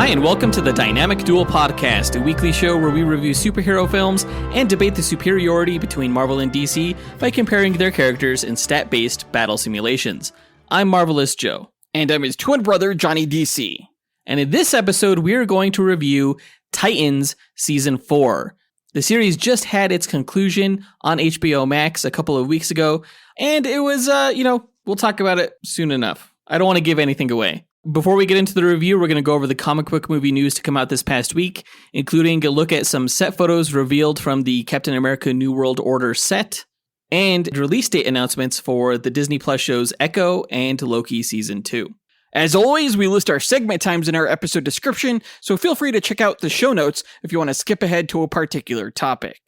and welcome to the Dynamic Duel Podcast, a weekly show where we review superhero films and debate the superiority between Marvel and DC by comparing their characters in stat-based battle simulations. I'm Marvelous Joe. And I'm his twin brother, Johnny DC. And in this episode, we are going to review Titans Season 4. The series just had its conclusion on HBO Max a couple of weeks ago, and it was, we'll talk about it soon enough. I don't want to give anything away. Before we get into the review, we're going to go over the comic book movie news to come out this past week, including a look at some set photos revealed from the Captain America New World Order set, and release date announcements for the Disney Plus shows Echo and Loki Season 2. As always, we list our segment times in our episode description, so feel free to check out the show notes if you want to skip ahead to a particular topic.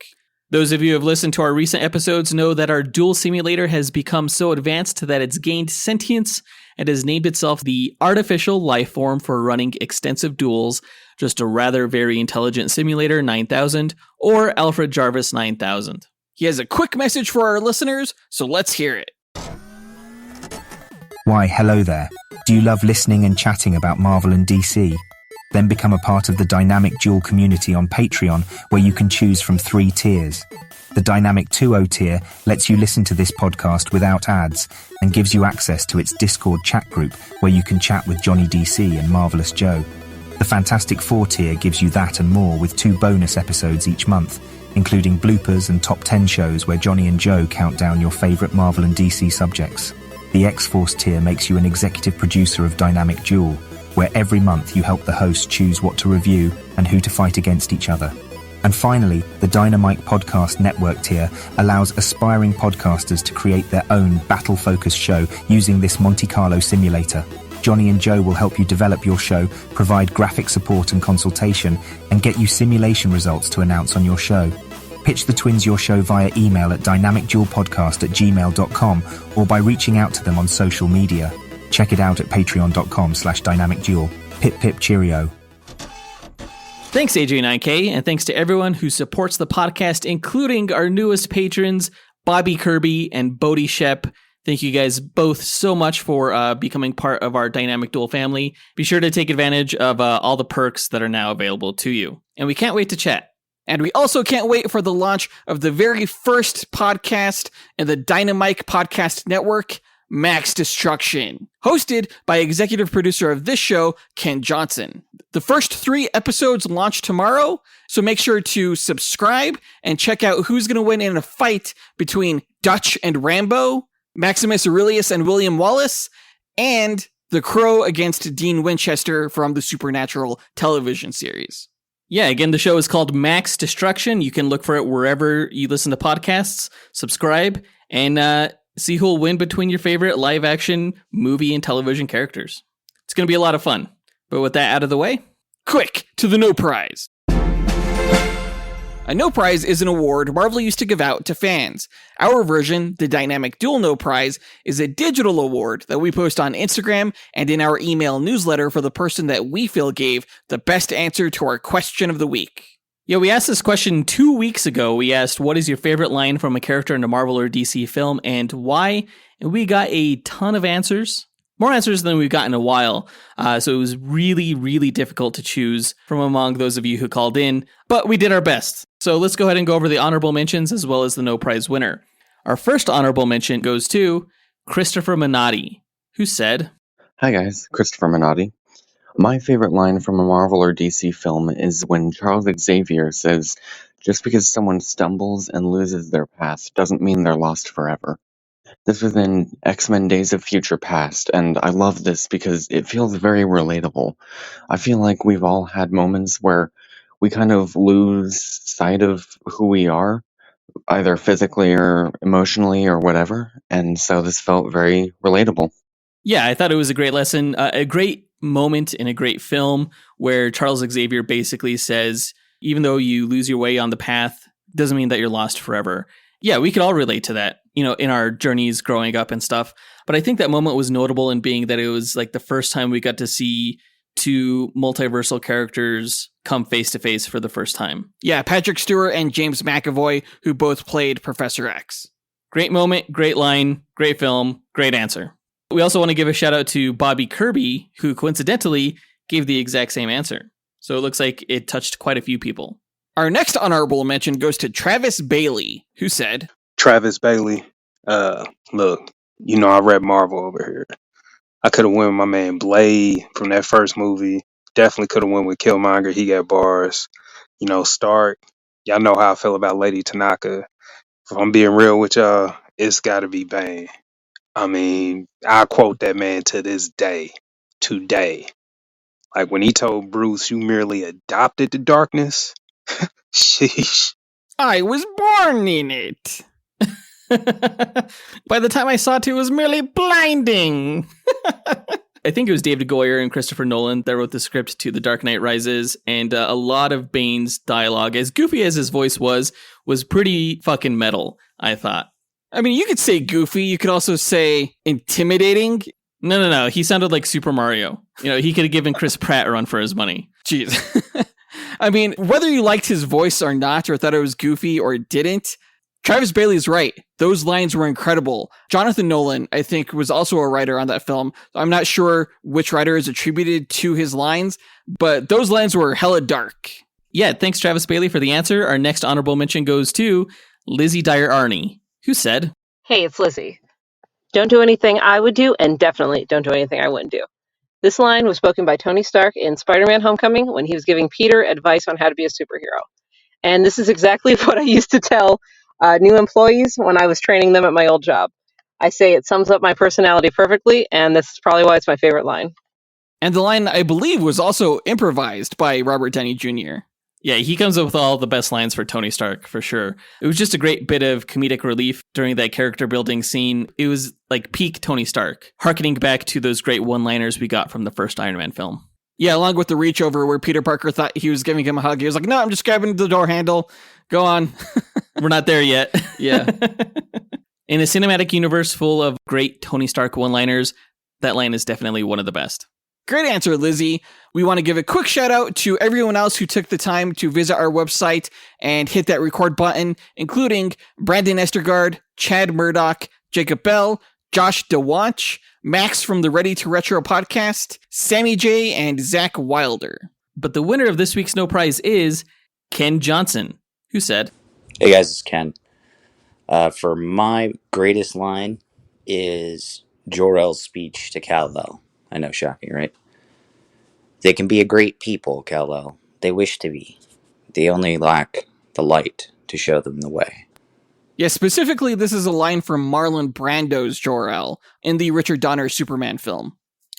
Those of you who have listened to our recent episodes know that our duel simulator has become so advanced that it's gained sentience and has named itself the Artificial Life Form for running extensive duels, just a rather very intelligent simulator 9000 or Alfred Jarvis 9000. He has a quick message for our listeners, so let's hear it. Why, hello there. Do you love listening and chatting about Marvel and DC? Then become a part of the Dynamic Duel community on Patreon, where you can choose from 3 tiers. The Dynamic 2.0 tier lets you listen to this podcast without ads and gives you access to its Discord chat group, where you can chat with Johnny DC and Marvelous Joe. The Fantastic 4 tier gives you that and more with 2 bonus episodes each month, including bloopers and top 10 shows where Johnny and Joe count down your favourite Marvel and DC subjects. The X-Force tier makes you an executive producer of Dynamic Duel, where every month you help the host choose what to review and who to fight against each other. And finally, the Dynamite Podcast Network tier allows aspiring podcasters to create their own battle-focused show using this Monte Carlo simulator. Johnny and Joe will help you develop your show, provide graphic support and consultation, and get you simulation results to announce on your show. Pitch the twins your show via email at dynamicduelpodcast@gmail.com or by reaching out to them on social media. Check it out at patreon.com/dynamicduel. Pip pip cheerio. Thanks, AJ9K, and thanks to everyone who supports the podcast, including our newest patrons, Bobby Kirby and Bodie Shep. Thank you guys both so much for becoming part of our Dynamic Duel family. Be sure to take advantage of all the perks that are now available to you. And we can't wait to chat. And we also can't wait for the launch of the very first podcast in the Dynamite Podcast Network, Max Destruction, hosted by executive producer of this show, Ken Johnson. The first 3 episodes launch tomorrow, so make sure to subscribe and check out who's going to win in a fight between Dutch and Rambo, Maximus Aurelius and William Wallace, and The Crow against Dean Winchester from the Supernatural television series. Yeah, again, the show is called Max Destruction. You can look for it wherever you listen to podcasts, subscribe, and see who will win between your favorite live-action movie and television characters. It's going to be a lot of fun. But with that out of the way, quick to the No Prize. A No Prize is an award Marvel used to give out to fans. Our version, the Dynamic Duel No Prize, is a digital award that we post on Instagram and in our email newsletter for the person that we feel gave the best answer to our question of the week. Yeah, we asked this question 2 weeks ago. We asked, what is your favorite line from a character in a Marvel or DC film and why? And we got a ton of answers. More answers than we've got in a while. So it was really, really difficult to choose from among those of you who called in, but we did our best. So let's go ahead and go over the honorable mentions as well as the No Prize winner. Our first honorable mention goes to Christopher Minotti, who said, Hi guys, Christopher Minotti. My favorite line from a Marvel or DC film is when Charles Xavier says, just because someone stumbles and loses their path doesn't mean they're lost forever. This was in X-Men Days of Future Past, and I love this because it feels very relatable. I feel like we've all had moments where we kind of lose sight of who we are, either physically or emotionally or whatever, and so this felt very relatable. Yeah, I thought it was a great lesson, a great moment in a great film where Charles Xavier basically says, even though you lose your way on the path, doesn't mean that you're lost forever. Yeah, we could all relate to that, in our journeys growing up and stuff. But I think that moment was notable in being that it was like the first time we got to see 2 multiversal characters come face to face for the first time. Yeah, Patrick Stewart and James McAvoy, who both played Professor X. Great moment, great line, great film, great answer. We also want to give a shout out to Bobby Kirby, who coincidentally gave the exact same answer. So it looks like it touched quite a few people. Our next honorable mention goes to Travis Bailey, who said, Travis Bailey, look, I read Marvel over here. I could have went with my man Blade from that first movie. Definitely could have went with Killmonger. He got bars. Stark. Y'all know how I feel about Lady Tanaka. If I'm being real with y'all, it's got to be Bane. I mean, I quote that man to this day. Today. Like when he told Bruce, you merely adopted the darkness. Sheesh. I was born in it. By the time I saw it, it was merely blinding. I think it was David Goyer and Christopher Nolan that wrote the script to The Dark Knight Rises, and a lot of Bane's dialogue, as goofy as his voice was pretty fucking metal, I thought. I mean, you could say goofy, you could also say intimidating. No. He sounded like Super Mario. He could have given Chris Pratt a run for his money. Jeez. I mean, whether you liked his voice or not, or thought it was goofy or didn't, Travis Bailey's right. Those lines were incredible. Jonathan Nolan, I think, was also a writer on that film. I'm not sure which writer is attributed to his lines, but those lines were hella dark. Yeah, thanks Travis Bailey for the answer. Our next honorable mention goes to Lizzie Dyer-Arney, who said, Hey, it's Lizzie. Don't do anything I would do, and definitely don't do anything I wouldn't do. This line was spoken by Tony Stark in Spider-Man Homecoming when he was giving Peter advice on how to be a superhero. And this is exactly what I used to tell new employees when I was training them at my old job. I say it sums up my personality perfectly, and this is probably why it's my favorite line. And the line, I believe, was also improvised by Robert Downey Jr. Yeah, he comes up with all the best lines for Tony Stark, for sure. It was just a great bit of comedic relief during that character building scene. It was like peak Tony Stark, harkening back to those great one-liners we got from the first Iron Man film. Yeah, along with the reach over where Peter Parker thought he was giving him a hug. He was like, no, I'm just grabbing the door handle. Go on. We're not there yet. Yeah. In a cinematic universe full of great Tony Stark one-liners, that line is definitely one of the best. Great answer, Lizzie. We want to give a quick shout out to everyone else who took the time to visit our website and hit that record button, including Brandon Estergard, Chad Murdoch, Jacob Bell, Josh DeWanch, Max from the Ready to Retro podcast, Sammy J, and Zach Wilder. But the winner of this week's No Prize is Ken Johnson, who said, Hey guys, it's Ken. For my greatest line is Jor-El's speech to Kal-El. I know, shocking, right? They can be a great people, Kal-El. They wish to be. They only lack the light to show them the way. Yeah, specifically, this is a line from Marlon Brando's Jor-El in the Richard Donner Superman film.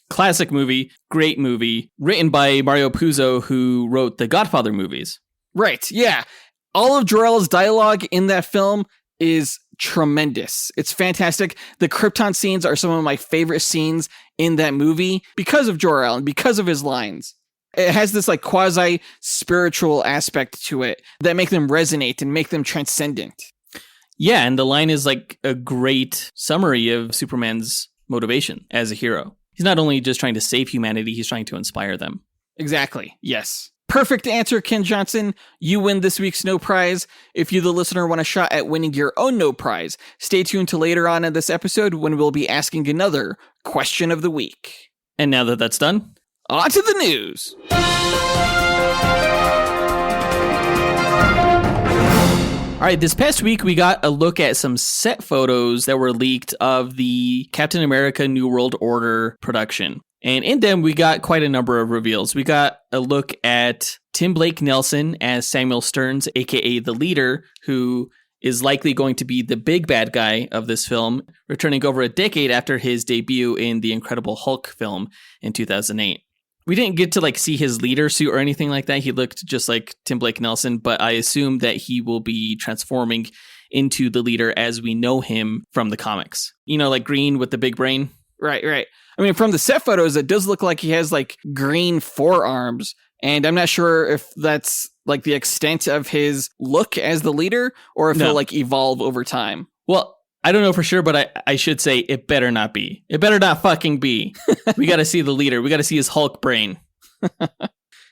Classic movie, great movie, written by Mario Puzo, who wrote the Godfather movies. Right, yeah. All of Jor-El's dialogue in that film is tremendous. It's fantastic. The Krypton scenes are some of my favorite scenes in that movie because of Jor-El and because of his lines. It has this like quasi-spiritual aspect to it that make them resonate and make them transcendent. Yeah, and the line is like a great summary of Superman's motivation as a hero. He's not only just trying to save humanity, he's trying to inspire them. Exactly, yes. Perfect answer, Ken Johnson. You win this week's No Prize. If you, the listener, want a shot at winning your own No Prize, stay tuned to later on in this episode when we'll be asking another question of the week. And now that that's done, on to the news. All right, this past week, we got a look at some set photos that were leaked of the Captain America New World Order production. And in them, we got quite a number of reveals. We got a look at Tim Blake Nelson as Samuel Stearns, aka the leader, who is likely going to be the big bad guy of this film, returning over a decade after his debut in the Incredible Hulk film in 2008. We didn't get to see his leader suit or anything like that. He looked just like Tim Blake Nelson, but I assume that he will be transforming into the leader as we know him from the comics. Like Green with the big brain. Right. I mean, from the set photos, it does look like he has green forearms, and I'm not sure if that's the extent of his look as the leader or if he'll evolve over time. Well, I don't know for sure, but I should say it better not be. It better not fucking be. We got to see the leader. We got to see his Hulk brain.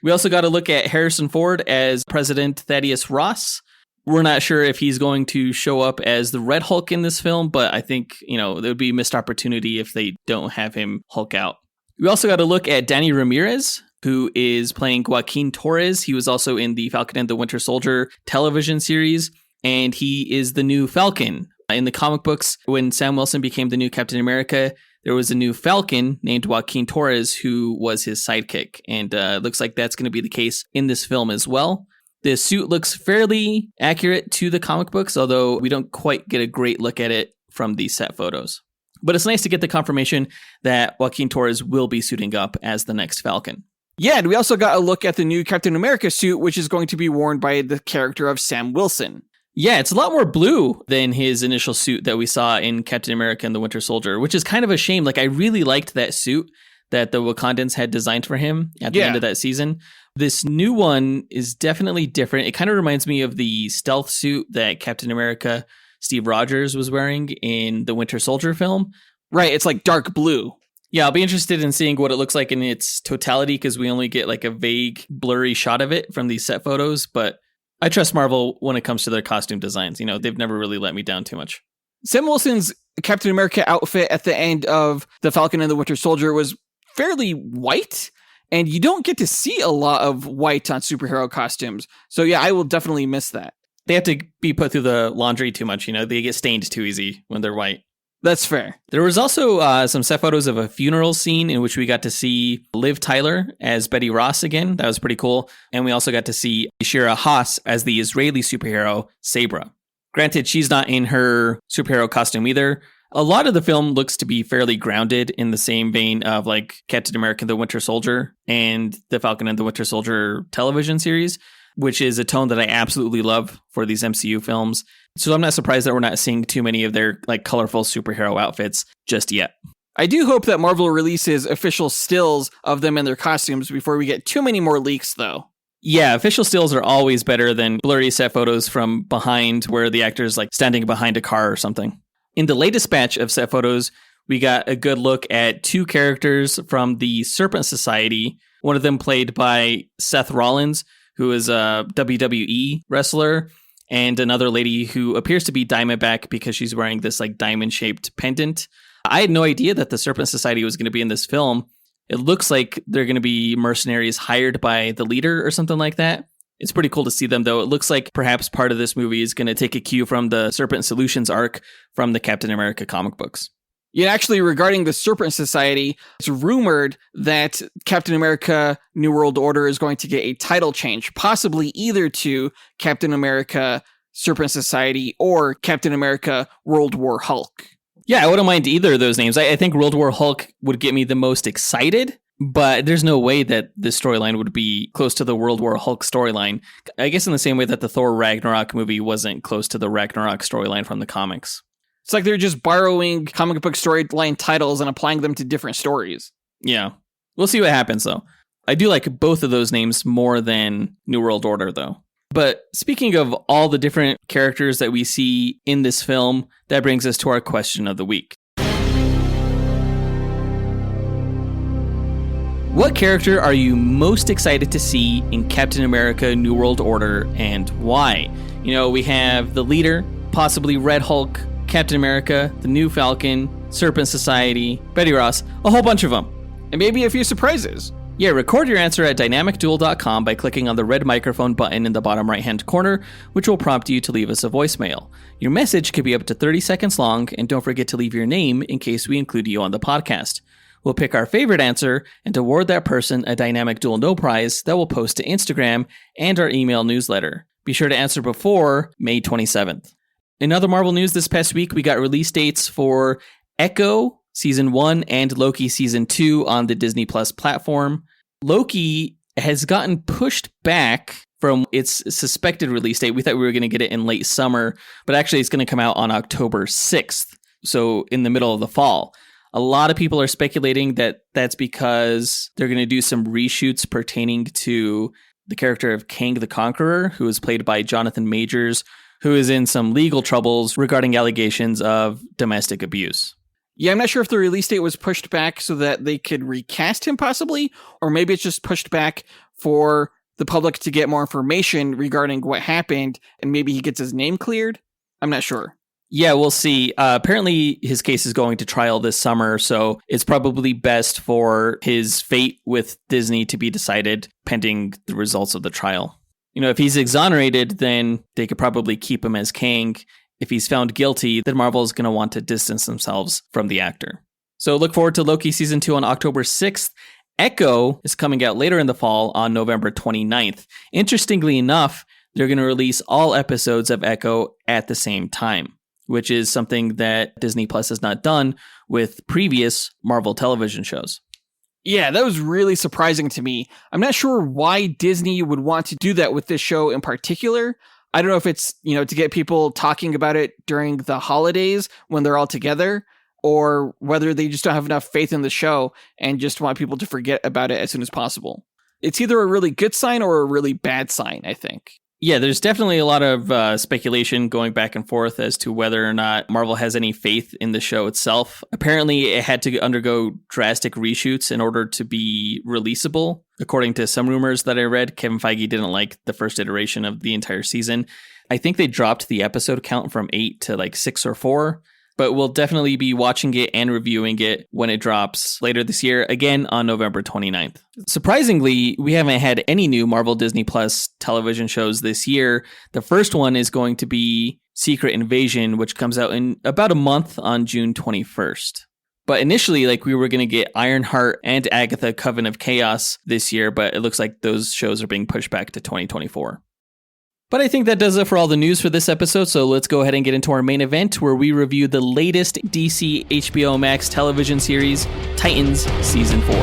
We also got to look at Harrison Ford as President Thaddeus Ross. We're not sure if he's going to show up as the Red Hulk in this film, but I think, there would be a missed opportunity if they don't have him Hulk out. We also got to look at Danny Ramirez who is playing Joaquin Torres. He was also in the Falcon and the Winter Soldier television series, and he is the new Falcon. In the comic books, when Sam Wilson became the new Captain America, there was a new Falcon named Joaquin Torres who was his sidekick. And it looks like that's going to be the case in this film as well. The suit looks fairly accurate to the comic books, although we don't quite get a great look at it from the set photos. But it's nice to get the confirmation that Joaquin Torres will be suiting up as the next Falcon. Yeah, and we also got a look at the new Captain America suit, which is going to be worn by the character of Sam Wilson. Yeah, it's a lot more blue than his initial suit that we saw in Captain America and the Winter Soldier, which is kind of a shame. Like, I really liked that suit that the Wakandans had designed for him at the end of that season. This new one is definitely different. It kind of reminds me of the stealth suit that Captain America Steve Rogers was wearing in the Winter Soldier film. Right, it's like dark blue. Yeah, I'll be interested in seeing what it looks like in its totality because we only get like a vague, blurry shot of it from these set photos. But I trust Marvel when it comes to their costume designs. You know, they've never really let me down too much. Sam Wilson's Captain America outfit at the end of The Falcon and the Winter Soldier was fairly white, and you don't get to see a lot of white on superhero costumes. So yeah, I will definitely miss that. They have to be put through the laundry too much. You know, they get stained too easy when they're white. That's fair. There was also some set photos of a funeral scene in which we got to see Liv Tyler as Betty Ross again. That was pretty cool. And we also got to see Shira Haas as the Israeli superhero Sabra. Granted, she's not in her superhero costume either. A lot of the film looks to be fairly grounded in the same vein of like Captain America the Winter Soldier and the Falcon and the Winter Soldier television series, which is a tone that I absolutely love for these MCU films. So I'm not surprised that we're not seeing too many of their like colorful superhero outfits just yet. I do hope that Marvel releases official stills of them in their costumes before we get too many more leaks, though. Yeah, official stills are always better than blurry set photos from behind where the actor's like standing behind a car or something. In the latest batch of set photos, we got a good look at two characters from the Serpent Society. One of them played by Seth Rollins, who is a WWE wrestler, and another lady who appears to be Diamondback because she's wearing this like diamond-shaped pendant. I had no idea that the Serpent Society was going to be in this film. It looks like they're going to be mercenaries hired by the leader or something like that. It's pretty cool to see them, though. It looks like perhaps part of this movie is going to take a cue from the Serpent Solutions arc from the Captain America comic books. Yeah, actually, regarding the Serpent Society, it's rumored that Captain America New World Order is going to get a title change, possibly either to Captain America Serpent Society or Captain America World War Hulk. Yeah, I wouldn't mind either of those names. I think World War Hulk would get me the most excited, but there's no way that this storyline would be close to the World War Hulk storyline. I guess in the same way that the Thor Ragnarok movie wasn't close to the Ragnarok storyline from the comics. It's like they're just borrowing comic book storyline titles and applying them to different stories. Yeah. We'll see what happens, though. I do like both of those names more than New World Order, though. But speaking of all the different characters that we see in this film, that brings us to our question of the week. What character are you most excited to see in Captain America New World Order, and why? You know, we have the leader, possibly Red Hulk, Captain America, the new Falcon, Serpent Society, Betty Ross, a whole bunch of them. And maybe a few surprises. Yeah, record your answer at dynamicduel.com by clicking on the red microphone button in the bottom right-hand corner, which will prompt you to leave us a voicemail. Your message could be up to 30 seconds long, and don't forget to leave your name in case we include you on the podcast. We'll pick our favorite answer and award that person a Dynamic Duel No Prize that we'll post to Instagram and our email newsletter. Be sure to answer before May 27th. In other Marvel news this past week, we got release dates for Echo Season 1 and Loki Season 2 on the Disney Plus platform. Loki has gotten pushed back from its suspected release date. We thought we were going to get it in late summer, but actually it's going to come out on October 6th, so in the middle of the fall. A lot of people are speculating that that's because they're going to do some reshoots pertaining to the character of Kang the Conqueror, who is played by Jonathan Majors, who is in some legal troubles regarding allegations of domestic abuse. Yeah, I'm not sure if the release date was pushed back so that they could recast him possibly, or maybe it's just pushed back for the public to get more information regarding what happened, and maybe he gets his name cleared. I'm not sure. Yeah, we'll see. Apparently, his case is going to trial this summer, so it's probably best for his fate with Disney to be decided pending the results of the trial. If he's exonerated, then they could probably keep him as Kang. If he's found guilty, then Marvel is going to want to distance themselves from the actor. So look forward to Loki Season 2 on October 6th. Echo is coming out later in the fall on November 29th. Interestingly enough, they're going to release all episodes of Echo at the same time, which is something that Disney Plus has not done with previous Marvel television shows. Yeah, that was really surprising to me. I'm not sure why Disney would want to do that with this show in particular. I don't know if it's, to get people talking about it during the holidays when they're all together, or whether they just don't have enough faith in the show and just want people to forget about it as soon as possible. It's either a really good sign or a really bad sign, I think. Yeah, there's definitely a lot of speculation going back and forth as to whether or not Marvel has any faith in the show itself. Apparently, it had to undergo drastic reshoots in order to be releasable. According to some rumors that I read, Kevin Feige didn't like the first iteration of the entire season. I think they dropped the episode count from 8 to 6 or 4. But we'll definitely be watching it and reviewing it when it drops later this year, again on November 29th. Surprisingly, we haven't had any new Marvel Disney Plus television shows this year. The first one is going to be Secret Invasion, which comes out in about a month on June 21st. But initially, we were going to get Ironheart and Agatha Coven of Chaos this year, but it looks like those shows are being pushed back to 2024. But I think that does it for all the news for this episode, so let's go ahead and get into our main event where we review the latest DC HBO Max television series, Titans Season 4.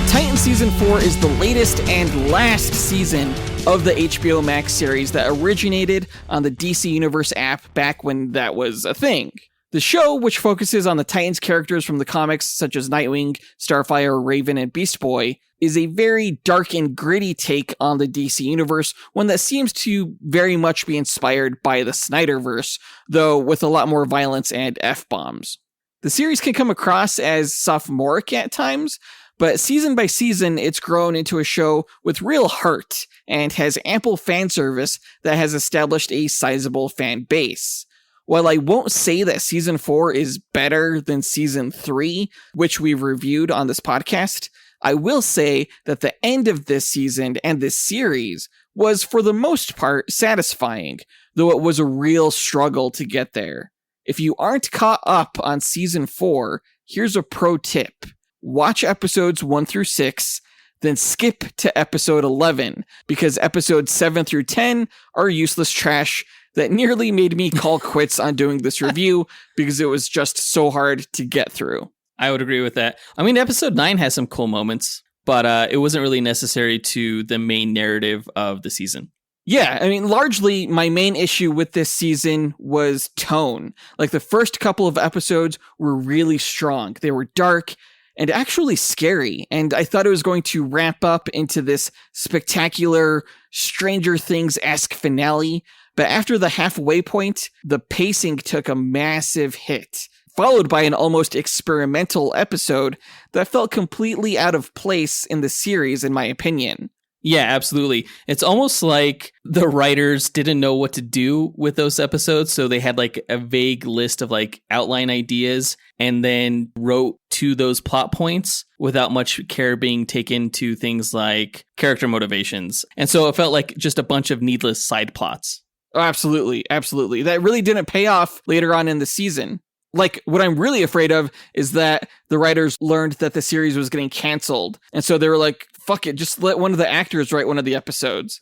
Titans Season 4 is the latest and last season of the HBO Max series that originated on the DC Universe app back when that was a thing. The show, which focuses on the Titans characters from the comics such as Nightwing, Starfire, Raven, and Beast Boy, is a very dark and gritty take on the DC Universe, one that seems to very much be inspired by the Snyderverse, though with a lot more violence and F-bombs. The series can come across as sophomoric at times, but season by season, it's grown into a show with real heart and has ample fan service that has established a sizable fan base. While I won't say that season 4 is better than season 3, which we've reviewed on this podcast, I will say that the end of this season and this series was for the most part satisfying, though it was a real struggle to get there. If you aren't caught up on season 4, here's a pro tip. Watch episodes 1 through 6, then skip to episode 11, because episodes 7 through 10 are useless trash that nearly made me call quits on doing this review because it was just so hard to get through. I would agree with that. I mean, episode 9 has some cool moments, but it wasn't really necessary to the main narrative of the season. Yeah, I mean, largely my main issue with this season was tone. The first couple of episodes were really strong. They were dark and actually scary, and I thought it was going to ramp up into this spectacular Stranger Things-esque finale, but after the halfway point, the pacing took a massive hit, followed by an almost experimental episode that felt completely out of place in the series, in my opinion. Yeah, absolutely. It's almost like the writers didn't know what to do with those episodes, so they had a vague list of outline ideas and then wrote to those plot points without much care being taken to things like character motivations. And so it felt like just a bunch of needless side plots. Oh, absolutely, absolutely. That really didn't pay off later on in the season. What I'm really afraid of is that the writers learned that the series was getting canceled. And so they were like, fuck it, just let one of the actors write one of the episodes.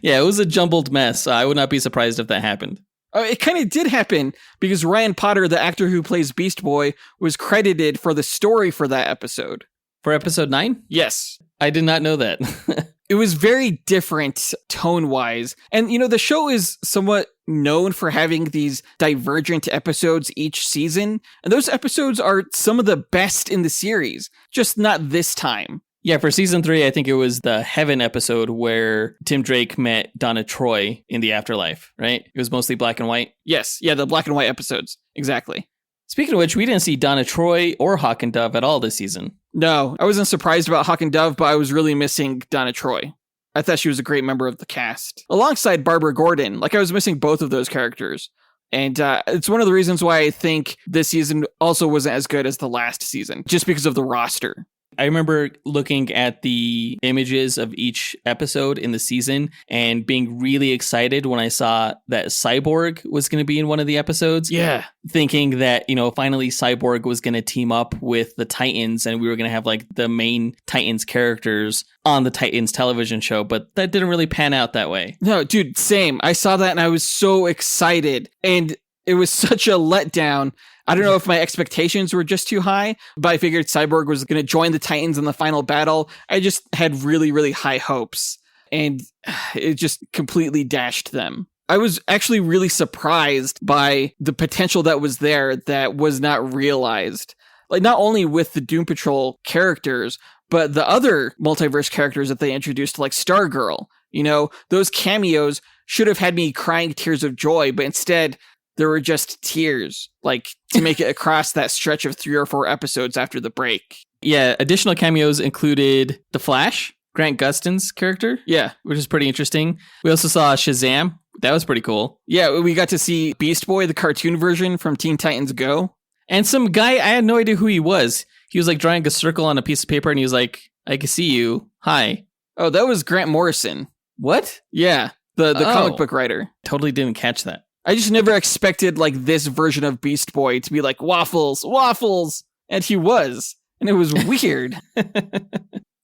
Yeah, it was a jumbled mess. I would not be surprised if that happened. It kind of did happen because Ryan Potter, the actor who plays Beast Boy, was credited for the story for that episode. For episode 9? Yes. I did not know that. It was very different tone-wise. And, the show is somewhat known for having these divergent episodes each season. And those episodes are some of the best in the series, just not this time. Yeah, for season 3, I think it was the Heaven episode where Tim Drake met Donna Troy in the afterlife, right? It was mostly black and white. Yes, yeah, the black and white episodes. Exactly. Speaking of which, we didn't see Donna Troy or Hawk and Dove at all this season. No, I wasn't surprised about Hawk and Dove, but I was really missing Donna Troy. I thought she was a great member of the cast. Alongside Barbara Gordon, I was missing both of those characters. And it's one of the reasons why I think this season also wasn't as good as the last season, just because of the roster. I remember looking at the images of each episode in the season and being really excited when I saw that Cyborg was going to be in one of the episodes. Yeah. Thinking that, finally Cyborg was going to team up with the Titans and we were going to have the main Titans characters on the Titans television show, but that didn't really pan out that way. No, dude, same. I saw that and I was so excited and it was such a letdown. I don't know if my expectations were just too high, but I figured Cyborg was going to join the Titans in the final battle. I just had really, really high hopes, and it just completely dashed them. I was actually really surprised by the potential that was there that was not realized. Not only with the Doom Patrol characters, but the other multiverse characters that they introduced, like Stargirl. Those cameos should have had me crying tears of joy, but instead there were just tears, to make it across that stretch of 3 or 4 episodes after the break. Yeah, additional cameos included The Flash, Grant Gustin's character. Yeah. Which is pretty interesting. We also saw Shazam. That was pretty cool. Yeah, we got to see Beast Boy, the cartoon version from Teen Titans Go. And some guy, I had no idea who he was. He was drawing a circle on a piece of paper and he was like, I can see you. Hi. Oh, that was Grant Morrison. What? Yeah, the comic book writer. Totally didn't catch that. I just never expected this version of Beast Boy to be waffles, and he was, and it was weird.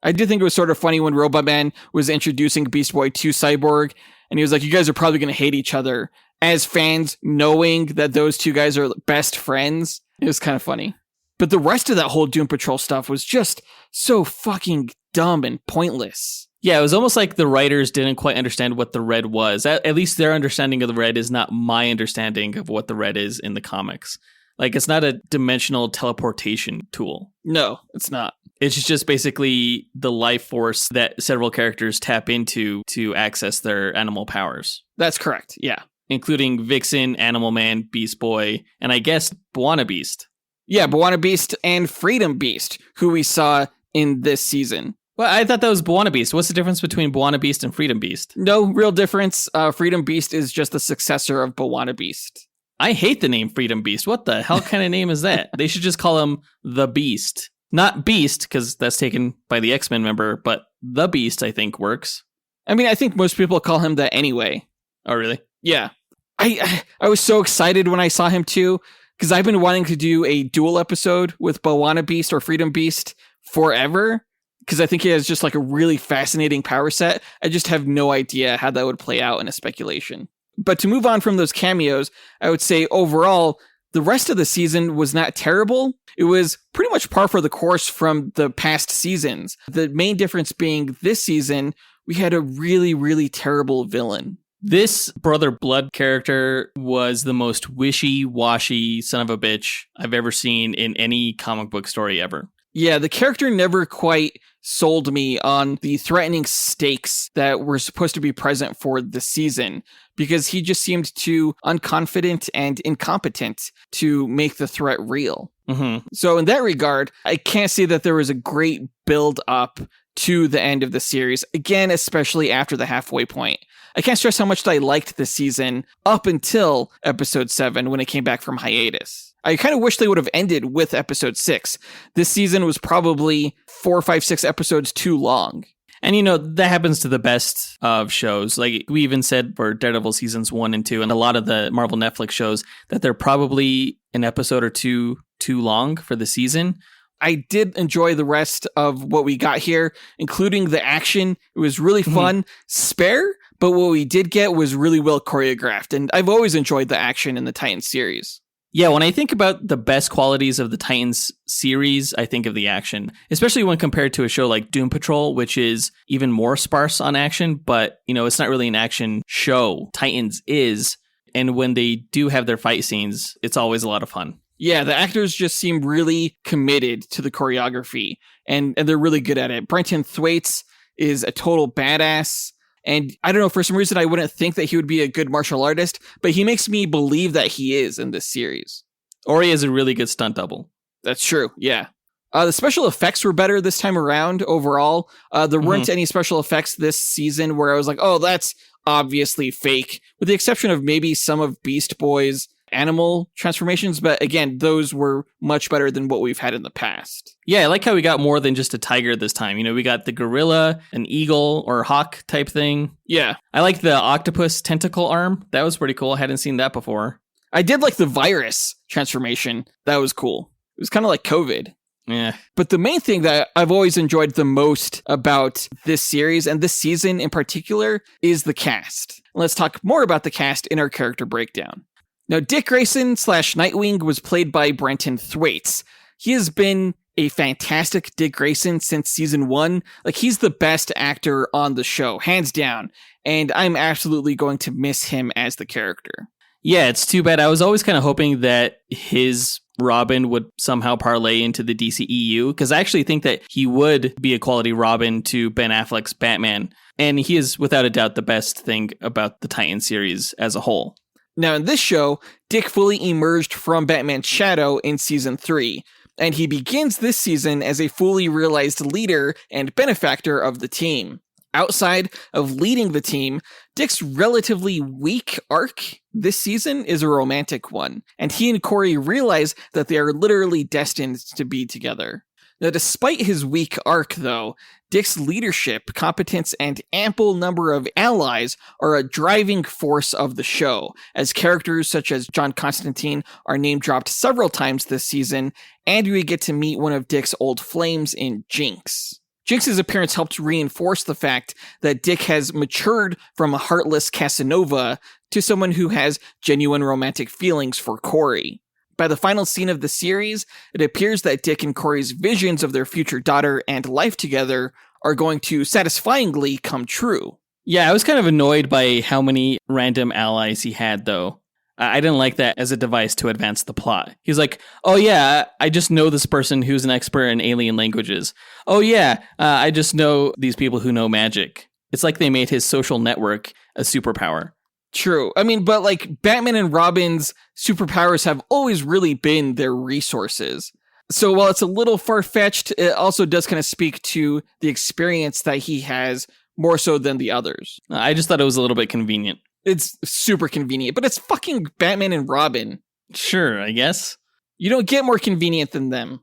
I did think it was sort of funny when Robot Man was introducing Beast Boy to Cyborg, and he was like, "You guys are probably going to hate each other." As fans, knowing that those two guys are best friends, it was kind of funny. But the rest of that whole Doom Patrol stuff was just so fucking dumb and pointless. Yeah, it was almost like the writers didn't quite understand what the red was. At least their understanding of the red is not my understanding of what the red is in the comics. It's not a dimensional teleportation tool. No, it's not. It's just basically the life force that several characters tap into to access their animal powers. That's correct, yeah. Including Vixen, Animal Man, Beast Boy, and I guess Bwana Beast. Yeah, Bwana Beast and Freedom Beast, who we saw in this season. Well, I thought that was Bwana Beast. What's the difference between Bwana Beast and Freedom Beast? No real difference. Freedom Beast is just the successor of Bwana Beast. I hate the name Freedom Beast. What the hell kind of name is that? They should just call him The Beast. Not Beast, because that's taken by the X-Men member, but The Beast, I think, works. I mean, I think most people call him that anyway. Oh, really? Yeah. I was so excited when I saw him, too, because I've been wanting to do a dual episode with Bwana Beast or Freedom Beast forever. Because I think he has just a really fascinating power set. I just have no idea how that would play out in a speculation. But to move on from those cameos, I would say overall, the rest of the season was not terrible. It was pretty much par for the course from the past seasons. The main difference being this season, we had a really, really terrible villain. This Brother Blood character was the most wishy-washy son of a bitch I've ever seen in any comic book story ever. Yeah, the character never quite sold me on the threatening stakes that were supposed to be present for the season, because he just seemed too unconfident and incompetent to make the threat real. Mm-hmm. So in that regard, I can't say that there was a great build up to the end of the series, again, especially after the halfway point. I can't stress how much I liked this season up until episode 7 when it came back from hiatus. I kind of wish they would have ended with episode 6. This season was probably 4, 5, 6 episodes too long. And, that happens to the best of shows. We even said for Daredevil seasons 1 and 2 and a lot of the Marvel Netflix shows that they're probably an episode or two too long for the season. I did enjoy the rest of what we got here, including the action. It was really fun, spare, but what we did get was really well choreographed. And I've always enjoyed the action in the Titans series. Yeah, when I think about the best qualities of the Titans series, I think of the action, especially when compared to a show like Doom Patrol, which is even more sparse on action, but, it's not really an action show. Titans is, and when they do have their fight scenes, it's always a lot of fun. Yeah, the actors just seem really committed to the choreography, and they're really good at it. Brenton Thwaites is a total badass. And I don't know, for some reason, I wouldn't think that he would be a good martial artist, but he makes me believe that he is in this series. Or he is a really good stunt double. That's true, yeah. The special effects were better this time around overall. There weren't any special effects this season where I was like, oh, that's obviously fake, with the exception of maybe some of Beast Boy's animal transformations. But again, those were much better than what we've had in the past. Yeah, I like how we got more than just a tiger this time. You know, we got the gorilla, an eagle or hawk type thing. Yeah. I like the octopus tentacle arm. That was pretty cool. I hadn't seen that before. I did like the virus transformation. That was cool. It was kind of like COVID. Yeah. But the main thing that I've always enjoyed the most about this series, and this season in particular, is the cast. Let's talk more about the cast in our character breakdown. Now, Dick Grayson / Nightwing was played by Brenton Thwaites. He has been a fantastic Dick Grayson since season 1. Like, he's the best actor on the show, hands down. And I'm absolutely going to miss him as the character. Yeah, it's too bad. I was always kind of hoping that his Robin would somehow parlay into the DCEU, because I actually think that he would be a quality Robin to Ben Affleck's Batman. And he is, without a doubt, the best thing about the Titan series as a whole. Now, in this show, Dick fully emerged from Batman's shadow in season 3, and he begins this season as a fully realized leader and benefactor of the team. Outside of leading the team, Dick's relatively weak arc this season is a romantic one, and he and Corey realize that they are literally destined to be together. Now, despite his weak arc, though, Dick's leadership, competence, and ample number of allies are a driving force of the show, as characters such as John Constantine are name-dropped several times this season, and we get to meet one of Dick's old flames in Jinx. Jinx's appearance helped reinforce the fact that Dick has matured from a heartless Casanova to someone who has genuine romantic feelings for Corey. By the final scene of the series, it appears that Dick and Corey's visions of their future daughter and life together are going to satisfyingly come true. Yeah, I was kind of annoyed by how many random allies he had, though. I didn't like that as a device to advance the plot. He's like, oh yeah, I just know this person who's an expert in alien languages. Oh yeah, I just know these people who know magic. It's like they made his social network a superpower. True. I mean, but like Batman and Robin's superpowers have always really been their resources. So while it's a little far-fetched, it also does kind of speak to the experience that he has more so than the others. I just thought it was a little bit convenient. It's super convenient, but it's fucking Batman and Robin. Sure, I guess. You don't get more convenient than them.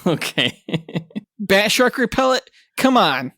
Okay. Bat shark repellent? Come on.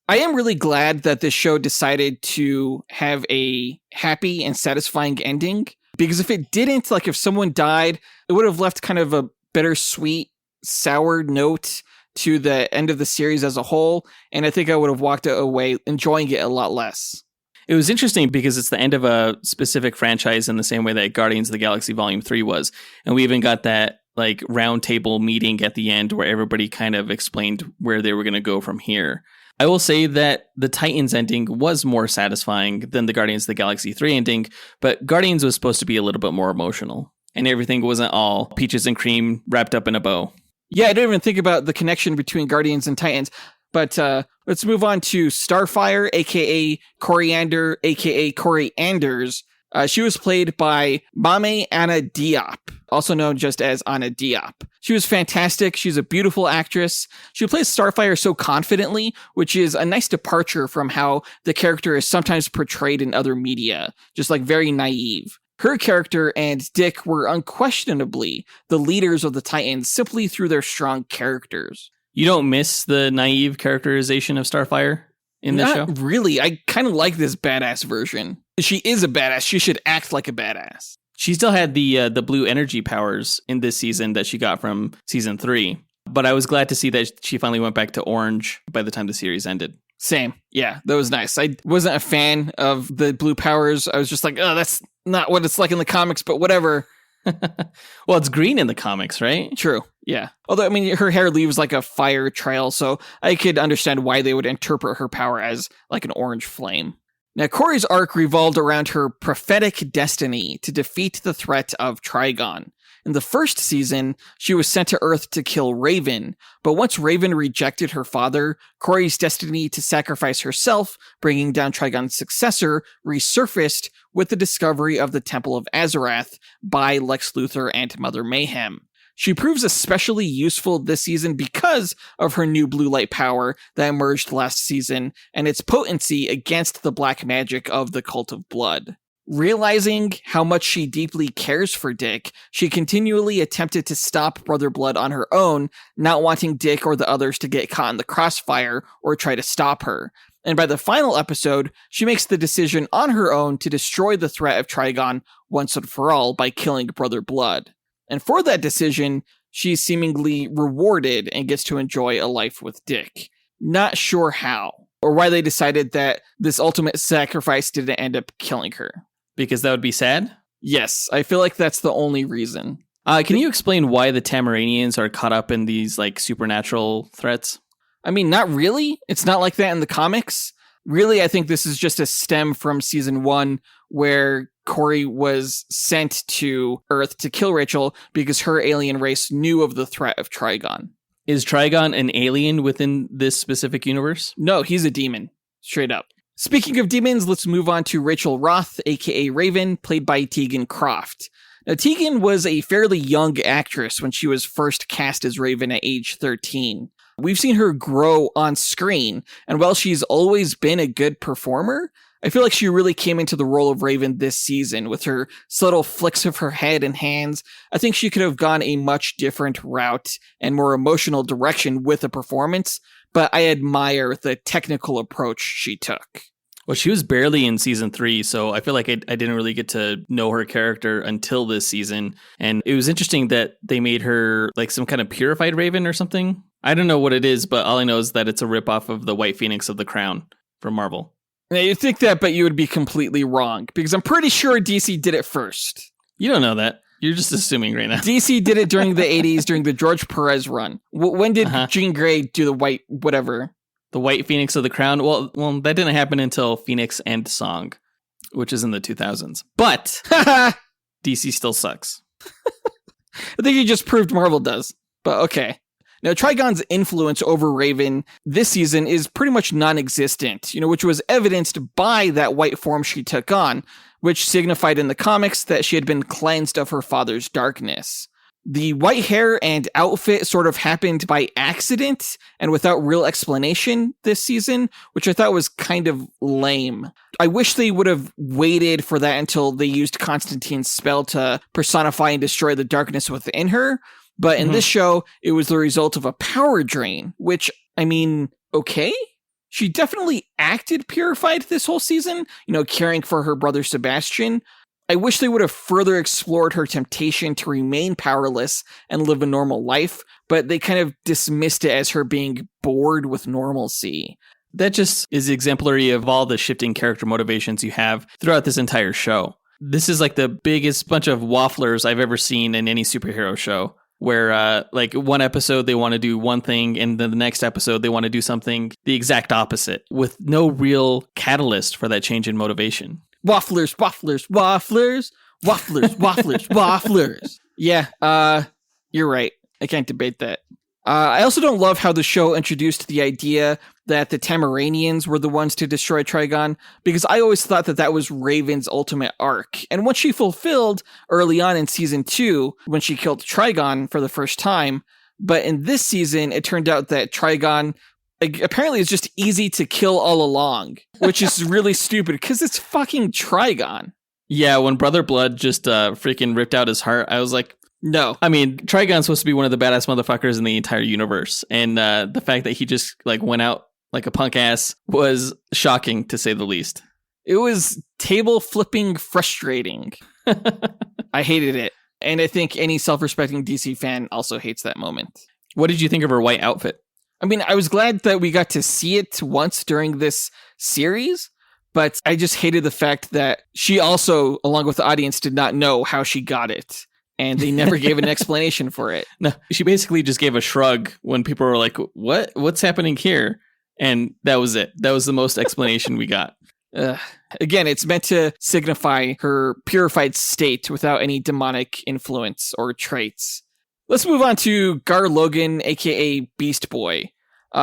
I am really glad that this show decided to have a happy and satisfying ending, because if it didn't, like if someone died, it would have left kind of a bittersweet, sour note to the end of the series as a whole, and I think I would have walked away enjoying it a lot less. It was interesting because it's the end of a specific franchise in the same way that Guardians of the Galaxy Volume 3 was. And we even got that like round table meeting at the end where everybody kind of explained where they were going to go from here. I will say that the Titans ending was more satisfying than the Guardians of the Galaxy 3 ending, but Guardians was supposed to be a little bit more emotional. And everything wasn't all peaches and cream wrapped up in a bow. Yeah, I didn't even think about the connection between Guardians and Titans. But let's move on to Starfire, a.k.a. Coriander, a.k.a. Corey Anders. She was played by Mame Anna Diop, also known just as Anna Diop. She was fantastic. She's a beautiful actress. She plays Starfire so confidently, which is a nice departure from how the character is sometimes portrayed in other media, just like very naive. Her character and Dick were unquestionably the leaders of the Titans simply through their strong characters. You don't miss the naive characterization of Starfire in this show? Not really. I kind of like this badass version. She is a badass. She should act like a badass. She still had the blue energy powers in this season that she got from season 3. But I was glad to see that she finally went back to orange by the time the series ended. Same. Yeah, that was nice. I wasn't a fan of the blue powers. I was just like, oh, that's not what it's like in the comics, but whatever. Well, it's green in the comics, right? True. Yeah. Although, I mean, her hair leaves like a fire trail, so I could understand why they would interpret her power as like an orange flame. Now, Corey's arc revolved around her prophetic destiny to defeat the threat of Trigon. In the first season, she was sent to Earth to kill Raven, but once Raven rejected her father, Corey's destiny to sacrifice herself, bringing down Trigon's successor, resurfaced with the discovery of the Temple of Azarath by Lex Luthor and Mother Mayhem. She proves especially useful this season because of her new blue light power that emerged last season and its potency against the black magic of the Cult of Blood. Realizing how much she deeply cares for Dick, she continually attempted to stop Brother Blood on her own, not wanting Dick or the others to get caught in the crossfire or try to stop her. And by the final episode, she makes the decision on her own to destroy the threat of Trigon once and for all by killing Brother Blood. And for that decision, she's seemingly rewarded and gets to enjoy a life with Dick. Not sure how, or why they decided that this ultimate sacrifice didn't end up killing her. Because that would be sad? Yes, I feel like that's the only reason. Can you explain why the Tamaranians are caught up in these like supernatural threats? I mean, not really. It's not like that in the comics. Really, I think this is just a stem from season 1 where Corey was sent to Earth to kill Rachel because her alien race knew of the threat of Trigon. Is Trigon an alien within this specific universe? No, he's a demon. Straight up. Speaking of demons, let's move on to Rachel Roth, aka Raven, played by Tegan Croft. Now, Tegan was a fairly young actress when she was first cast as Raven at age 13. We've seen her grow on screen, and while she's always been a good performer, I feel like she really came into the role of Raven this season with her subtle flicks of her head and hands. I think she could have gone a much different route and more emotional direction with the performance, but I admire the technical approach she took. Well, she was barely in season 3, so I feel like I didn't really get to know her character until this season. And it was interesting that they made her like some kind of purified Raven or something. I don't know what it is, but all I know is that it's a ripoff of the White Phoenix of the Crown from Marvel. Now, you'd think that, but you would be completely wrong, because I'm pretty sure DC did it first. You don't know that. You're just assuming right now. DC did it during the 80s, during the George Perez run. When did Jean Grey do the white whatever? The White Phoenix of the Crown? Well, that didn't happen until Phoenix and Song, which is in the 2000s. But DC still sucks. I think you just proved Marvel does, but okay. Now, Trigon's influence over Raven this season is pretty much non-existent, which was evidenced by that white form she took on, which signified in the comics that she had been cleansed of her father's darkness. The white hair and outfit sort of happened by accident and without real explanation this season, which I thought was kind of lame. I wish they would have waited for that until they used Constantine's spell to personify and destroy the darkness within her. But in this show, it was the result of a power drain, which, I mean, okay. She definitely acted purified this whole season, caring for her brother Sebastian. I wish they would have further explored her temptation to remain powerless and live a normal life, but they kind of dismissed it as her being bored with normalcy. That just is exemplary of all the shifting character motivations you have throughout this entire show. This is like the biggest bunch of wafflers I've ever seen in any superhero show, where like one episode they want to do one thing and then the next episode they want to do something the exact opposite with no real catalyst for that change in motivation. Wafflers, wafflers, wafflers, wafflers, wafflers, wafflers. Yeah, you're right. I can't debate that. I also don't love how the show introduced the idea that the Tamaranians were the ones to destroy Trigon, because I always thought that was Raven's ultimate arc. And what she fulfilled early on in season 2, when she killed Trigon for the first time. But in this season, it turned out that Trigon apparently is just easy to kill all along, which is really stupid because it's fucking Trigon. Yeah, when Brother Blood just freaking ripped out his heart, I was like, no. I mean, Trigon's supposed to be one of the badass motherfuckers in the entire universe. And the fact that he just like went out like a punk ass was shocking, to say the least. It was table flipping frustrating. I hated it. And I think any self-respecting DC fan also hates that moment. What did you think of her white outfit? I mean, I was glad that we got to see it once during this series, but I just hated the fact that she also, along with the audience, did not know how she got it. And they never gave an explanation for it. No, she basically just gave a shrug when people were like, what's happening here? And that was it. That was the most explanation we got. Again, it's meant to signify her purified state without any demonic influence or traits. Let's move on to Gar Logan, aka Beast Boy.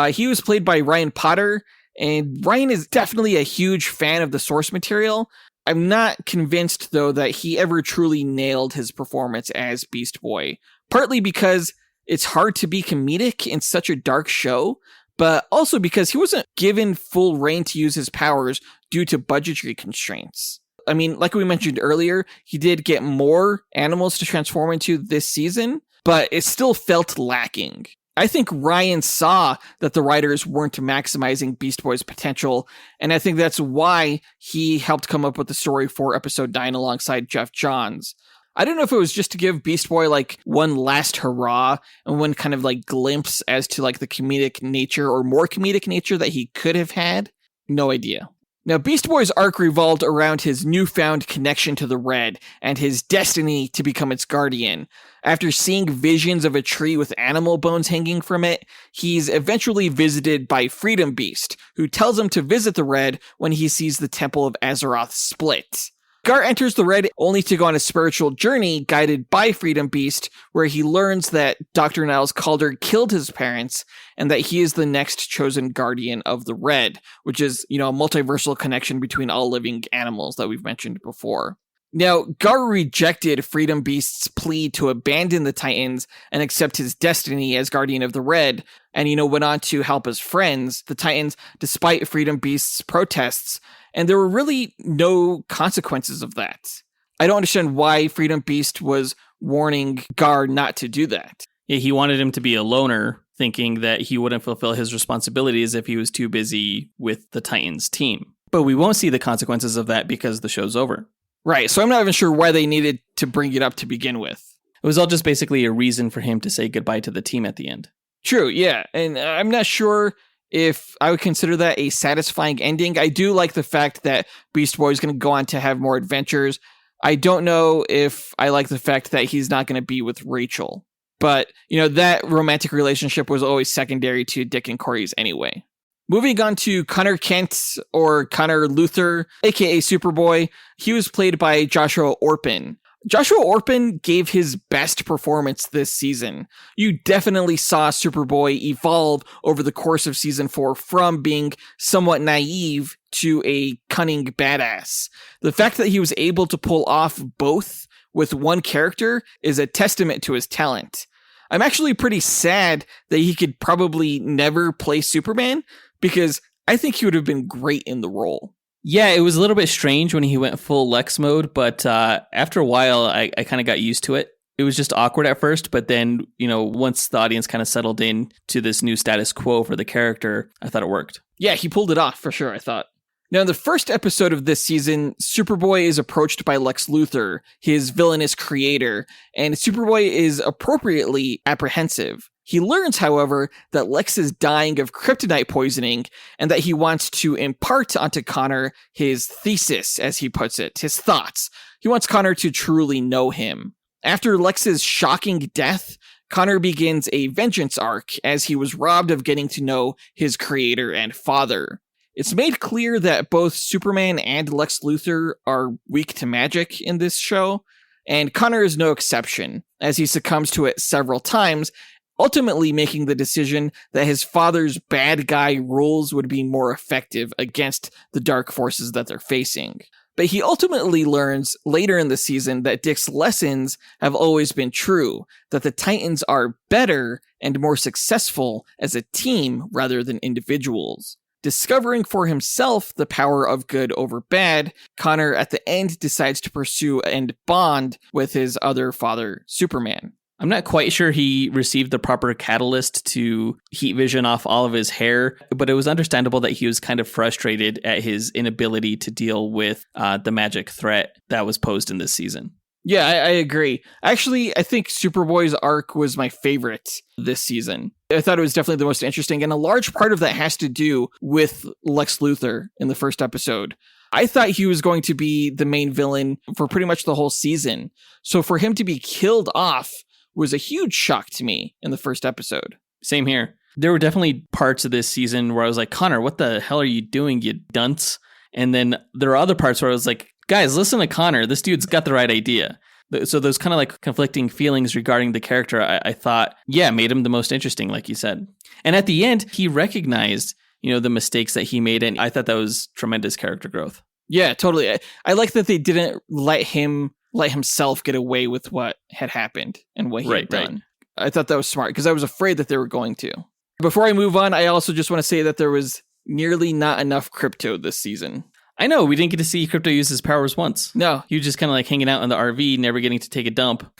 He was played by Ryan Potter, and Ryan is definitely a huge fan of the source material. I'm not convinced, though, that he ever truly nailed his performance as Beast Boy, partly because it's hard to be comedic in such a dark show, but also because he wasn't given full reign to use his powers due to budgetary constraints. I mean, like we mentioned earlier, he did get more animals to transform into this season, but it still felt lacking. I think Ryan saw that the writers weren't maximizing Beast Boy's potential, and I think that's why he helped come up with the story for episode 9 alongside Jeff Johns. I don't know if it was just to give Beast Boy like one last hurrah and one kind of like glimpse as to like the comedic nature or more comedic nature that he could have had. No idea. Now, Beast Boy's arc revolved around his newfound connection to the Red and his destiny to become its guardian. After seeing visions of a tree with animal bones hanging from it, he's eventually visited by Freedom Beast, who tells him to visit the Red when he sees the Temple of Azeroth split. Gar enters the Red only to go on a spiritual journey guided by Freedom Beast, where he learns that Dr. Niles Calder killed his parents and that he is the next chosen guardian of the Red, which is, a multiversal connection between all living animals that we've mentioned before. Now, Gar rejected Freedom Beast's plea to abandon the Titans and accept his destiny as Guardian of the Red, and, went on to help his friends, the Titans, despite Freedom Beast's protests, and there were really no consequences of that. I don't understand why Freedom Beast was warning Gar not to do that. Yeah, he wanted him to be a loner, thinking that he wouldn't fulfill his responsibilities if he was too busy with the Titans team. But we won't see the consequences of that because the show's over. Right, so I'm not even sure why they needed to bring it up to begin with. It was all just basically a reason for him to say goodbye to the team at the end. True, yeah, and I'm not sure if I would consider that a satisfying ending. I do like the fact that Beast Boy is going to go on to have more adventures. I don't know if I like the fact that he's not going to be with Rachel. But, that romantic relationship was always secondary to Dick and Corey's anyway. Moving on to Connor Kent, or Connor Luther, aka Superboy. He was played by Joshua Orpin. Joshua Orpin gave his best performance this season. You definitely saw Superboy evolve over the course of season 4 from being somewhat naive to a cunning badass. The fact that he was able to pull off both with one character is a testament to his talent. I'm actually pretty sad that he could probably never play Superman, because I think he would have been great in the role. Yeah, it was a little bit strange when he went full Lex mode, but after a while, I kind of got used to it. It was just awkward at first, but then, once the audience kind of settled in to this new status quo for the character, I thought it worked. Yeah, he pulled it off for sure, I thought. Now, in the first episode of this season, Superboy is approached by Lex Luthor, his villainous creator, and Superboy is appropriately apprehensive. He learns, however, that Lex is dying of kryptonite poisoning and that he wants to impart onto Connor his thesis, as he puts it, his thoughts. He wants Connor to truly know him. After Lex's shocking death, Connor begins a vengeance arc as he was robbed of getting to know his creator and father. It's made clear that both Superman and Lex Luthor are weak to magic in this show, and Connor is no exception, as he succumbs to it several times, ultimately making the decision that his father's bad guy rules would be more effective against the dark forces that they're facing. But he ultimately learns later in the season that Dick's lessons have always been true, that the Titans are better and more successful as a team rather than individuals. Discovering for himself the power of good over bad, Connor at the end decides to pursue and bond with his other father, Superman. I'm not quite sure he received the proper catalyst to heat vision off all of his hair, but it was understandable that he was kind of frustrated at his inability to deal with the magic threat that was posed in this season. Yeah, I agree. Actually, I think Superboy's arc was my favorite this season. I thought it was definitely the most interesting, and a large part of that has to do with Lex Luthor in the first episode. I thought he was going to be the main villain for pretty much the whole season. So for him to be killed off was a huge shock to me in the first episode. Same here. There were definitely parts of this season where I was like, Connor, what the hell are you doing, you dunce? And then there are other parts where I was like, guys, listen to Connor. This dude's got the right idea. So those kind of like conflicting feelings regarding the character, I thought, made him the most interesting, like you said. And at the end, he recognized, the mistakes that he made. And I thought that was tremendous character growth. Yeah, totally. I like that they didn't let himself get away with what had happened and what he had done. Right. I thought that was smart because I was afraid that they were going to. Before I move on, I also just want to say that there was nearly not enough Crypto this season. I know, we didn't get to see Crypto use his powers once. No. He was just kind of like hanging out in the RV, never getting to take a dump.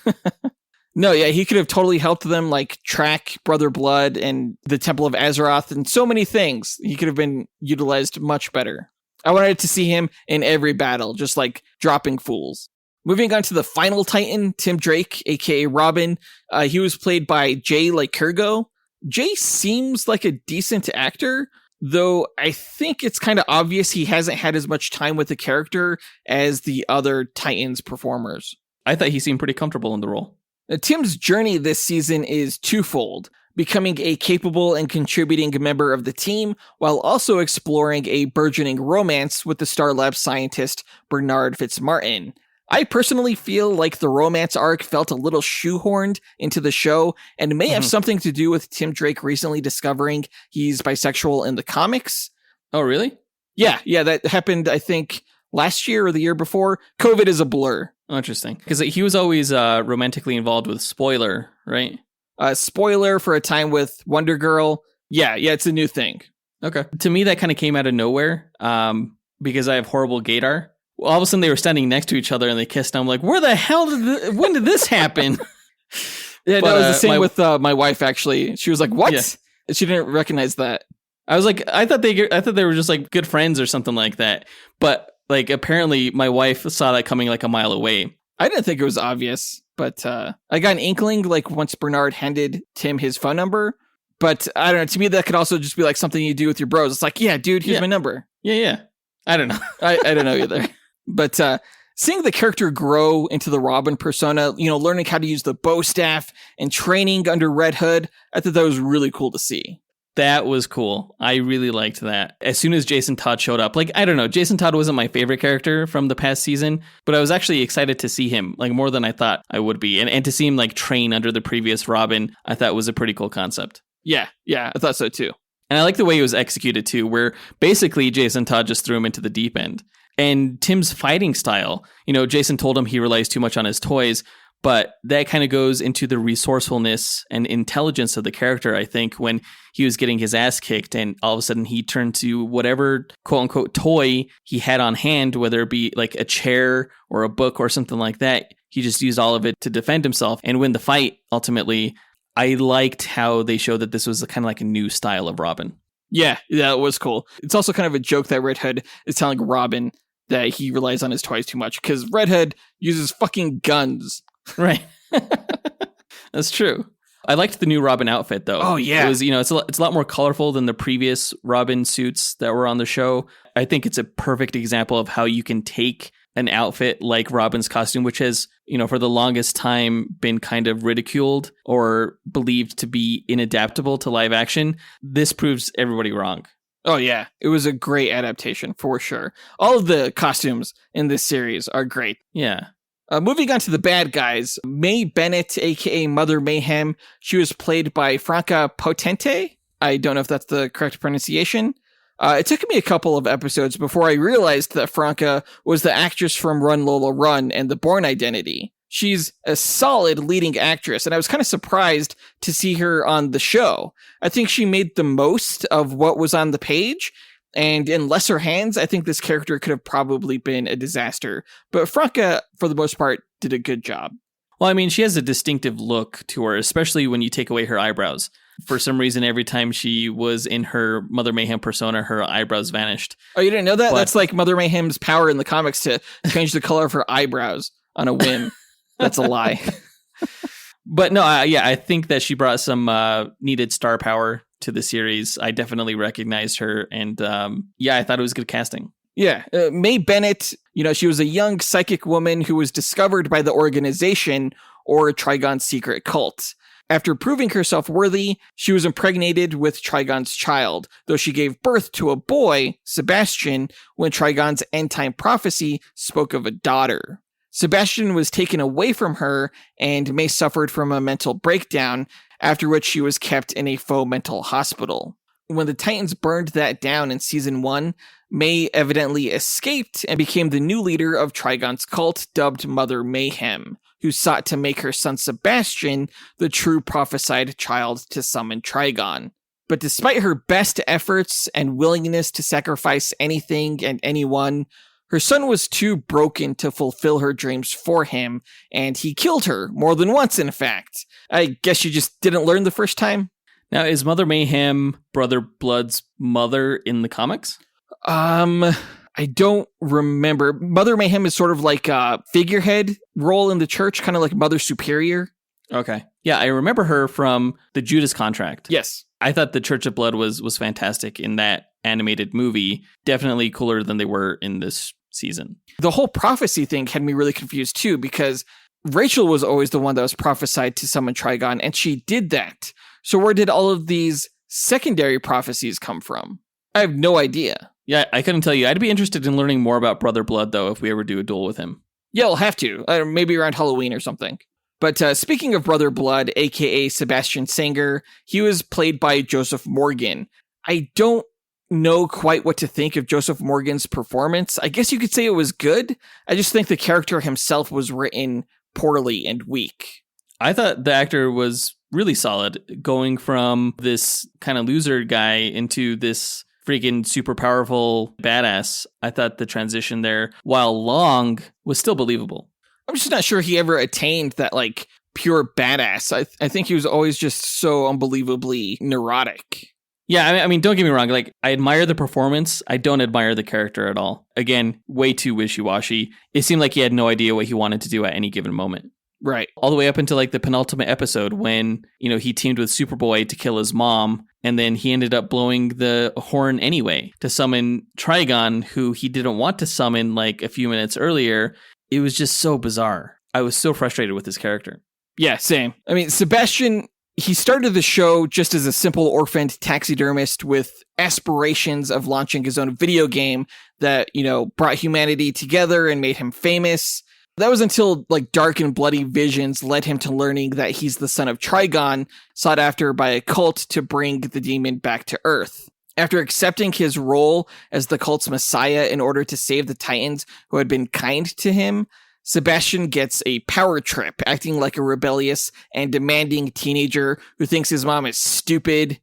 No, yeah, he could have totally helped them like track Brother Blood and the Temple of Azeroth and so many things. He could have been utilized much better. I wanted to see him in every battle, just like dropping fools. Moving on to the final Titan, Tim Drake, aka Robin. He was played by Jay Lycurgo. Jay seems like a decent actor, though I think it's kind of obvious he hasn't had as much time with the character as the other Titans performers. I thought he seemed pretty comfortable in the role. Now, Tim's journey this season is twofold, becoming a capable and contributing member of the team, while also exploring a burgeoning romance with the Star Lab scientist Bernard Fitzmartin. I personally feel like the romance arc felt a little shoehorned into the show, and may have something to do with Tim Drake recently discovering he's bisexual in the comics. Oh, really? Yeah, that happened, I think, last year or the year before. COVID is a blur. Oh, interesting. Because he was always romantically involved with Spoiler, right? Spoiler for a time with Wonder Girl. Yeah, it's a new thing. Okay. To me, that kind of came out of nowhere because I have horrible gaydar. All of a sudden, they were standing next to each other and they kissed. And I'm like, where the hell when did this happen? Yeah, that was the same with my wife, actually. She was like, what? Yeah. She didn't recognize that. I was like, I thought they were just like good friends or something like that. But like, apparently my wife saw that coming like a mile away. I didn't think it was obvious, but I got an inkling like once Bernard handed Tim his phone number. But I don't know. To me, that could also just be like something you do with your bros. It's like, yeah, dude, here's my number. Yeah. I don't know. I don't know either. But seeing the character grow into the Robin persona, learning how to use the bow staff and training under Red Hood, I thought that was really cool to see. That was cool. I really liked that. As soon as Jason Todd showed up, like, I don't know, Jason Todd wasn't my favorite character from the past season, but I was actually excited to see him, like, more than I thought I would be. And to see him, like, train under the previous Robin, I thought was a pretty cool concept. Yeah, I thought so too. And I like the way he was executed too, where basically Jason Todd just threw him into the deep end. And Tim's fighting style, Jason told him he relies too much on his toys, but that kind of goes into the resourcefulness and intelligence of the character, I think, when he was getting his ass kicked and all of a sudden he turned to whatever quote unquote toy he had on hand, whether it be like a chair or a book or something like that. He just used all of it to defend himself and win the fight. Ultimately, I liked how they showed that this was kind of like a new style of Robin. Yeah, it was cool. It's also kind of a joke that Red Hood is telling Robin that he relies on his toys too much because Red Hood uses fucking guns. Right. That's true. I liked the new Robin outfit, though. Oh, yeah. It was, it's a lot more colorful than the previous Robin suits that were on the show. I think it's a perfect example of how you can take an outfit like Robin's costume, which has, for the longest time been kind of ridiculed or believed to be inadaptable to live action. This proves everybody wrong. Oh, yeah. It was a great adaptation for sure. All of the costumes in this series are great. Yeah. Moving on to the bad guys, May Bennett, aka Mother Mayhem. She was played by Franca Potente. I don't know if that's the correct pronunciation. It took me a couple of episodes before I realized that Franca was the actress from Run Lola Run and The Bourne Identity. She's a solid leading actress, and I was kind of surprised to see her on the show. I think she made the most of what was on the page, and in lesser hands, I think this character could have probably been a disaster. But Franca, for the most part, did a good job. Well, I mean, she has a distinctive look to her, especially when you take away her eyebrows. For some reason, every time she was in her Mother Mayhem persona, her eyebrows vanished. Oh, you didn't know that? That's like Mother Mayhem's power in the comics to change the color of her eyebrows on a whim. That's a lie. But no, I think that she brought some needed star power to the series. I definitely recognized her. And I thought it was good casting. Yeah. May Bennett, she was a young psychic woman who was discovered by the organization or Trigon's secret cult. After proving herself worthy, she was impregnated with Trigon's child, though she gave birth to a boy, Sebastian, when Trigon's end-time prophecy spoke of a daughter. Sebastian was taken away from her, and May suffered from a mental breakdown, after which she was kept in a faux mental hospital. When the Titans burned that down in Season 1, May evidently escaped and became the new leader of Trigon's cult, dubbed Mother Mayhem, who sought to make her son Sebastian the true prophesied child to summon Trigon. But despite her best efforts and willingness to sacrifice anything and anyone, her son was too broken to fulfill her dreams for him, and he killed her, more than once in fact. I guess she just didn't learn the first time? Now, is Mother Mayhem Brother Blood's mother in the comics? I don't remember. Mother Mayhem is sort of like a figurehead role in the church, kind of like Mother Superior. Okay. Yeah, I remember her from the Judas Contract. Yes. I thought the Church of Blood was fantastic in that animated movie. Definitely cooler than they were in this season. The whole prophecy thing had me really confused too, because Rachel was always the one that was prophesied to summon Trigon, and she did that. So where did all of these secondary prophecies come from? I have no idea. Yeah, I couldn't tell you. I'd be interested in learning more about Brother Blood, though, if we ever do a duel with him. Yeah, we'll have to. Maybe around Halloween or something. But speaking of Brother Blood, a.k.a. Sebastian Sanger, he was played by Joseph Morgan. I don't know quite what to think of Joseph Morgan's performance. I guess you could say it was good. I just think the character himself was written poorly and weak. I thought the actor was really solid, going from this kind of loser guy into this freaking super powerful badass. I thought the transition there, while long, was still believable. I'm just not sure he ever attained that, like, pure badass. I think he was always just so unbelievably neurotic. Yeah, I mean, don't get me wrong. Like, I admire the performance. I don't admire the character at all. Again, way too wishy-washy. It seemed like he had no idea what he wanted to do at any given moment. Right. All the way up until like the penultimate episode when, he teamed with Superboy to kill his mom, and then he ended up blowing the horn anyway to summon Trigon, who he didn't want to summon like a few minutes earlier. It was just so bizarre. I was so frustrated with this character. Yeah, same. I mean, Sebastian, he started the show just as a simple orphaned taxidermist with aspirations of launching his own video game that, brought humanity together and made him famous. That was until like dark and bloody visions led him to learning that he's the son of Trigon, sought after by a cult to bring the demon back to Earth. After accepting his role as the cult's messiah in order to save the Titans who had been kind to him, Sebastian gets a power trip, acting like a rebellious and demanding teenager who thinks his mom is stupid.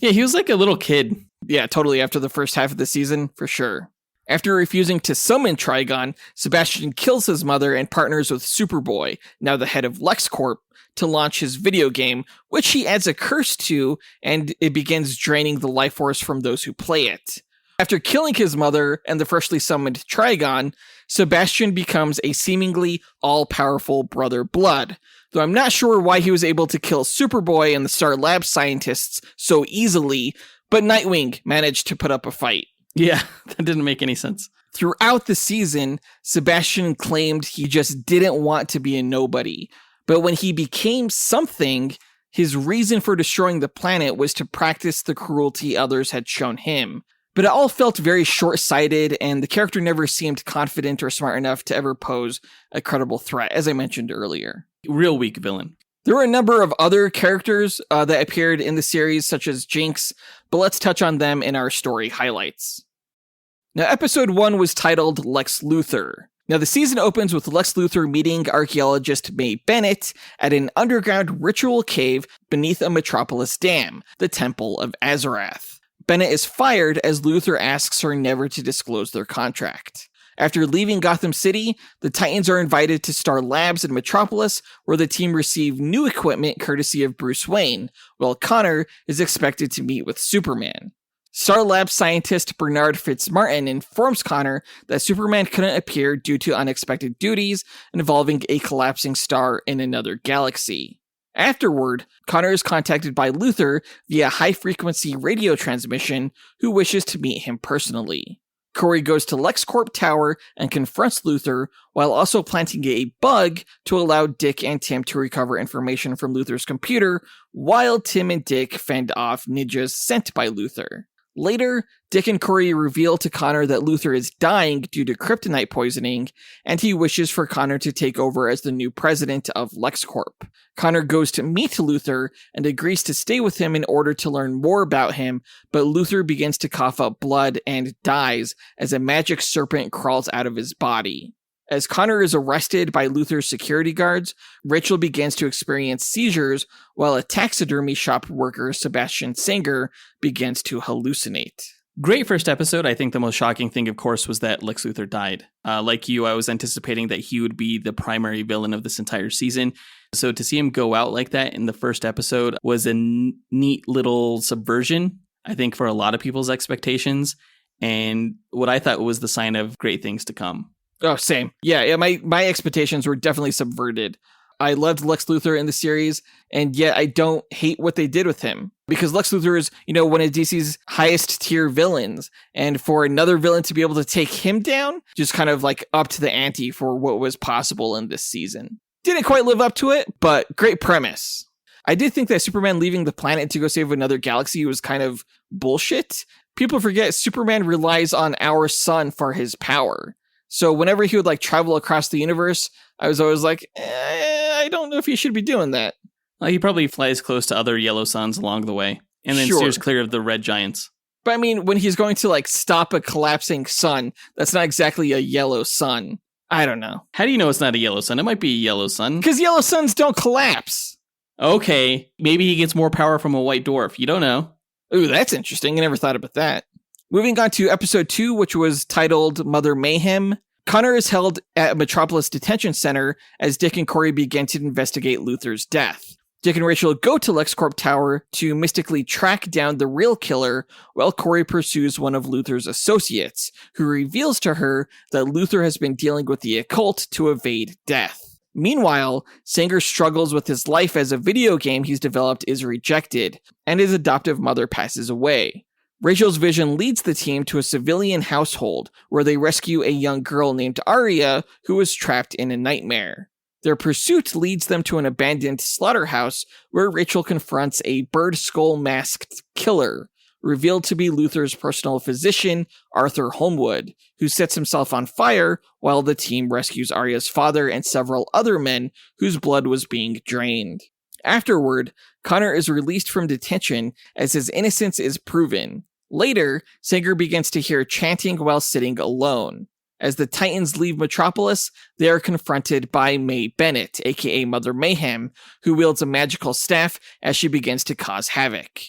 Yeah, he was like a little kid. Yeah, totally, after the first half of the season, for sure. After refusing to summon Trigon, Sebastian kills his mother and partners with Superboy, now the head of LexCorp, to launch his video game, which he adds a curse to, and it begins draining the life force from those who play it. After killing his mother and the freshly summoned Trigon, Sebastian becomes a seemingly all-powerful Brother Blood, though I'm not sure why he was able to kill Superboy and the Star Lab scientists so easily, but Nightwing managed to put up a fight. Yeah, that didn't make any sense. Throughout the season, Sebastian claimed he just didn't want to be a nobody, but when he became something, his reason for destroying the planet was to practice the cruelty others had shown him. But it all felt very short-sighted, and the character never seemed confident or smart enough to ever pose a credible threat, as I mentioned earlier. Real weak villain. There were a number of other characters that appeared in the series, such as Jinx, but let's touch on them in our story highlights. Now, episode 1 was titled Lex Luthor. Now, the season opens with Lex Luthor meeting archaeologist May Bennett at an underground ritual cave beneath a metropolis dam, the Temple of Azarath. Bennett is fired as Luthor asks her never to disclose their contract. After leaving Gotham City, the Titans are invited to Star Labs in Metropolis, where the team receive new equipment courtesy of Bruce Wayne, while Connor is expected to meet with Superman. Star Labs scientist Bernard Fitzmartin informs Connor that Superman couldn't appear due to unexpected duties involving a collapsing star in another galaxy. Afterward, Connor is contacted by Luthor via high-frequency radio transmission, who wishes to meet him personally. Corey goes to LexCorp Tower and confronts Luther while also planting a bug to allow Dick and Tim to recover information from Luther's computer while Tim and Dick fend off ninjas sent by Luther. Later, Dick and Corey reveal to Connor that Luther is dying due to kryptonite poisoning, and he wishes for Connor to take over as the new president of LexCorp. Connor goes to meet Luther and agrees to stay with him in order to learn more about him, but Luther begins to cough up blood and dies as a magic serpent crawls out of his body. As Connor is arrested by Luther's security guards, Rachel begins to experience seizures while a taxidermy shop worker, Sebastian Sanger, begins to hallucinate. Great first episode. I think the most shocking thing, of course, was that Lex Luthor died. Like you, I was anticipating that he would be the primary villain of this entire season. So to see him go out like that in the first episode was a neat little subversion, I think, for a lot of people's expectations, and what I thought was the sign of great things to come. Oh, same. Yeah, my expectations were definitely subverted. I loved Lex Luthor in the series, and yet I don't hate what they did with him. Because Lex Luthor is, one of DC's highest tier villains, and for another villain to be able to take him down, just kind of like up to the ante for what was possible in this season. Didn't quite live up to it, but great premise. I did think that Superman leaving the planet to go save another galaxy was kind of bullshit. People forget Superman relies on our sun for his power. So whenever he would travel across the universe, I was always like, I don't know if he should be doing that. Well, he probably flies close to other yellow suns along the way, and then steers clear of the red giants. But I mean, when he's going to stop a collapsing sun, that's not exactly a yellow sun. I don't know. How do you know it's not a yellow sun? It might be a yellow sun. Because yellow suns don't collapse. Okay, maybe he gets more power from a white dwarf. You don't know. Ooh, that's interesting. I never thought about that. Moving on to episode 2, which was titled Mother Mayhem. Connor is held at Metropolis Detention Center as Dick and Corey begin to investigate Luther's death. Dick and Rachel go to LexCorp Tower to mystically track down the real killer while Corey pursues one of Luther's associates, who reveals to her that Luther has been dealing with the occult to evade death. Meanwhile, Sanger struggles with his life as a video game he's developed is rejected, and his adoptive mother passes away. Rachel's vision leads the team to a civilian household where they rescue a young girl named Arya who is trapped in a nightmare. Their pursuit leads them to an abandoned slaughterhouse where Rachel confronts a bird skull masked killer, revealed to be Luther's personal physician, Arthur Holmwood, who sets himself on fire while the team rescues Arya's father and several other men whose blood was being drained. Afterward, Connor is released from detention as his innocence is proven. Later, Sanger begins to hear chanting while sitting alone. As the Titans leave Metropolis, they are confronted by May Bennett, aka Mother Mayhem, who wields a magical staff as she begins to cause havoc.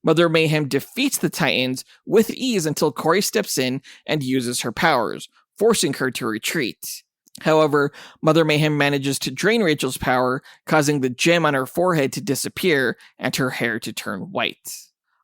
Mother Mayhem defeats the Titans with ease until Corey steps in and uses her powers, forcing her to retreat. However, Mother Mayhem manages to drain Rachel's power, causing the gem on her forehead to disappear and her hair to turn white.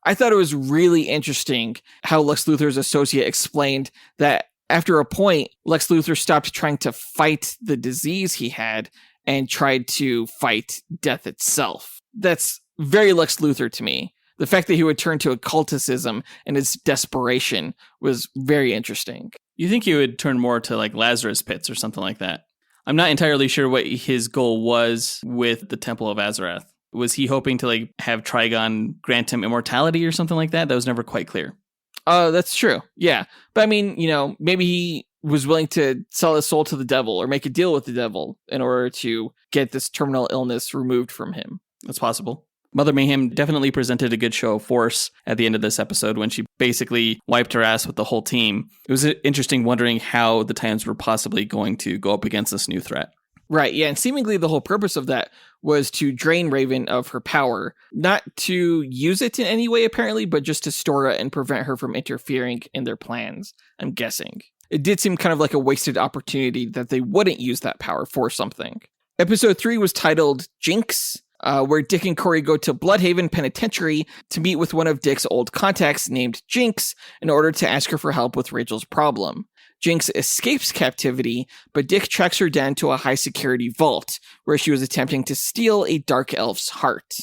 I thought it was really interesting how Lex Luthor's associate explained that after a point, Lex Luthor stopped trying to fight the disease he had and tried to fight death itself. That's very Lex Luthor to me. The fact that he would turn to occulticism and his desperation was very interesting. You think he would turn more to Lazarus pits or something like that? I'm not entirely sure what his goal was with the Temple of Azarath. Was he hoping to have Trigon grant him immortality or something like that? That was never quite clear. That's true. Yeah. But I mean, maybe he was willing to sell his soul to the devil or make a deal with the devil in order to get this terminal illness removed from him. That's possible. Mother Mayhem definitely presented a good show of force at the end of this episode when she basically wiped her ass with the whole team. It was interesting wondering how the Titans were possibly going to go up against this new threat. Right, yeah, and seemingly the whole purpose of that was to drain Raven of her power, not to use it in any way apparently, but just to store it and prevent her from interfering in their plans, I'm guessing. It did seem kind of like a wasted opportunity that they wouldn't use that power for something. Episode 3 was titled Jinx, where Dick and Corey go to Bloodhaven Penitentiary to meet with one of Dick's old contacts named Jinx in order to ask her for help with Rachel's problem. Jinx escapes captivity, but Dick tracks her down to a high-security vault, where she was attempting to steal a dark elf's heart.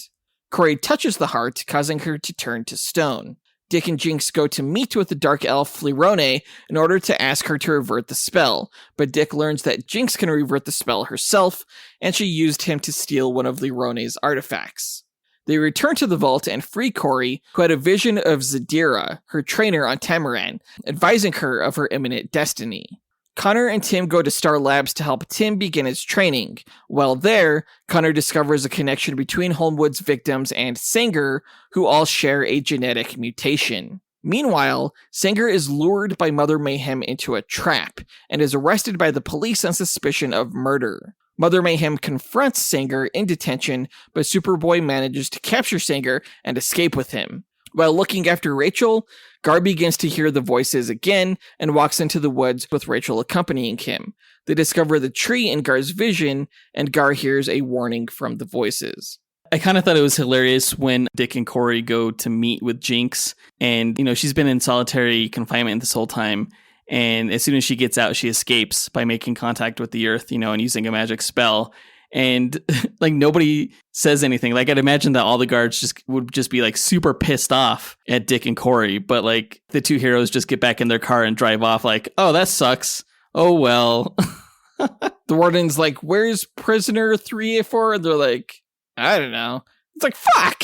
Corey touches the heart, causing her to turn to stone. Dick and Jinx go to meet with the dark elf Flirone in order to ask her to revert the spell, but Dick learns that Jinx can revert the spell herself, and she used him to steal one of Lirone's artifacts. They return to the vault and free Corey, who had a vision of Zadira, her trainer on Tamaran, advising her of her imminent destiny. Connor and Tim go to Star Labs to help Tim begin his training. While there, Connor discovers a connection between Holmwood's victims and Sanger, who all share a genetic mutation. Meanwhile, Sanger is lured by Mother Mayhem into a trap, and is arrested by the police on suspicion of murder. Mother Mayhem confronts Sanger in detention, but Superboy manages to capture Sanger and escape with him. While looking after Rachel, Gar begins to hear the voices again and walks into the woods with Rachel accompanying him. They discover the tree in Gar's vision, and Gar hears a warning from the voices. I kind of thought it was hilarious when Dick and Corey go to meet with Jinx, and, she's been in solitary confinement this whole time. And as soon as she gets out, she escapes by making contact with the earth, and using a magic spell. And nobody says anything. I'd imagine that all the guards would be super pissed off at Dick and Corey. But the two heroes just get back in their car and drive off oh, that sucks. Oh, well. The warden's where's prisoner 3A4? And they're I don't know. It's fuck.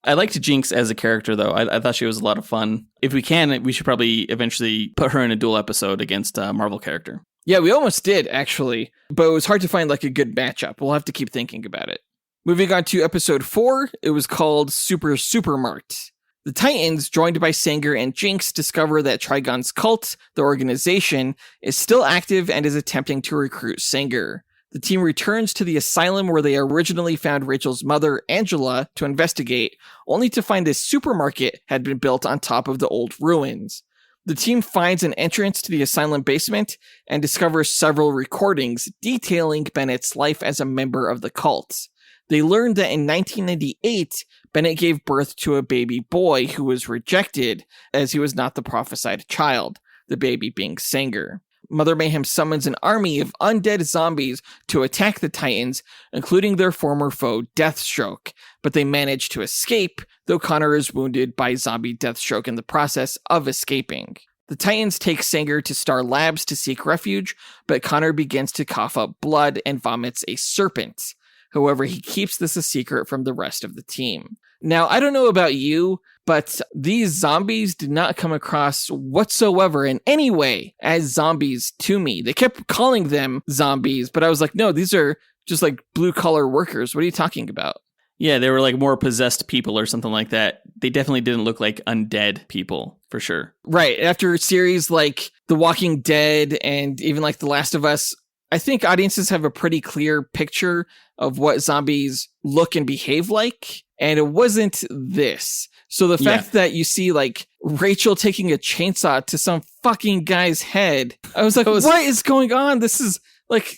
I liked Jinx as a character, though. I thought she was a lot of fun. If we can, we should probably eventually put her in a dual episode against a Marvel character. Yeah, we almost did, actually. But it was hard to find a good matchup. We'll have to keep thinking about it. Moving on to episode 4, it was called Supermart. The Titans, joined by Sanger and Jinx, discover that Trigon's cult, the organization, is still active and is attempting to recruit Sanger. The team returns to the asylum where they originally found Rachel's mother, Angela, to investigate, only to find a supermarket had been built on top of the old ruins. The team finds an entrance to the asylum basement and discovers several recordings detailing Bennett's life as a member of the cult. They learn that in 1998, Bennett gave birth to a baby boy who was rejected, as he was not the prophesied child, the baby being Sanger. Mother Mayhem summons an army of undead zombies to attack the Titans, including their former foe, Deathstroke, but they manage to escape, though Connor is wounded by zombie Deathstroke in the process of escaping. The Titans take Sanger to Star Labs to seek refuge, but Connor begins to cough up blood and vomits a serpent. However, he keeps this a secret from the rest of the team. Now, I don't know about you, but these zombies did not come across whatsoever in any way as zombies to me. They kept calling them zombies, but I was no, these are just blue-collar workers. What are you talking about? Yeah, they were more possessed people or something like that. They definitely didn't look like undead people, for sure. Right. After series like The Walking Dead and even The Last of Us, I think audiences have a pretty clear picture of what zombies look and behave like, and it wasn't this. So the fact that you see Rachel taking a chainsaw to some fucking guy's head, I was what is going on? This is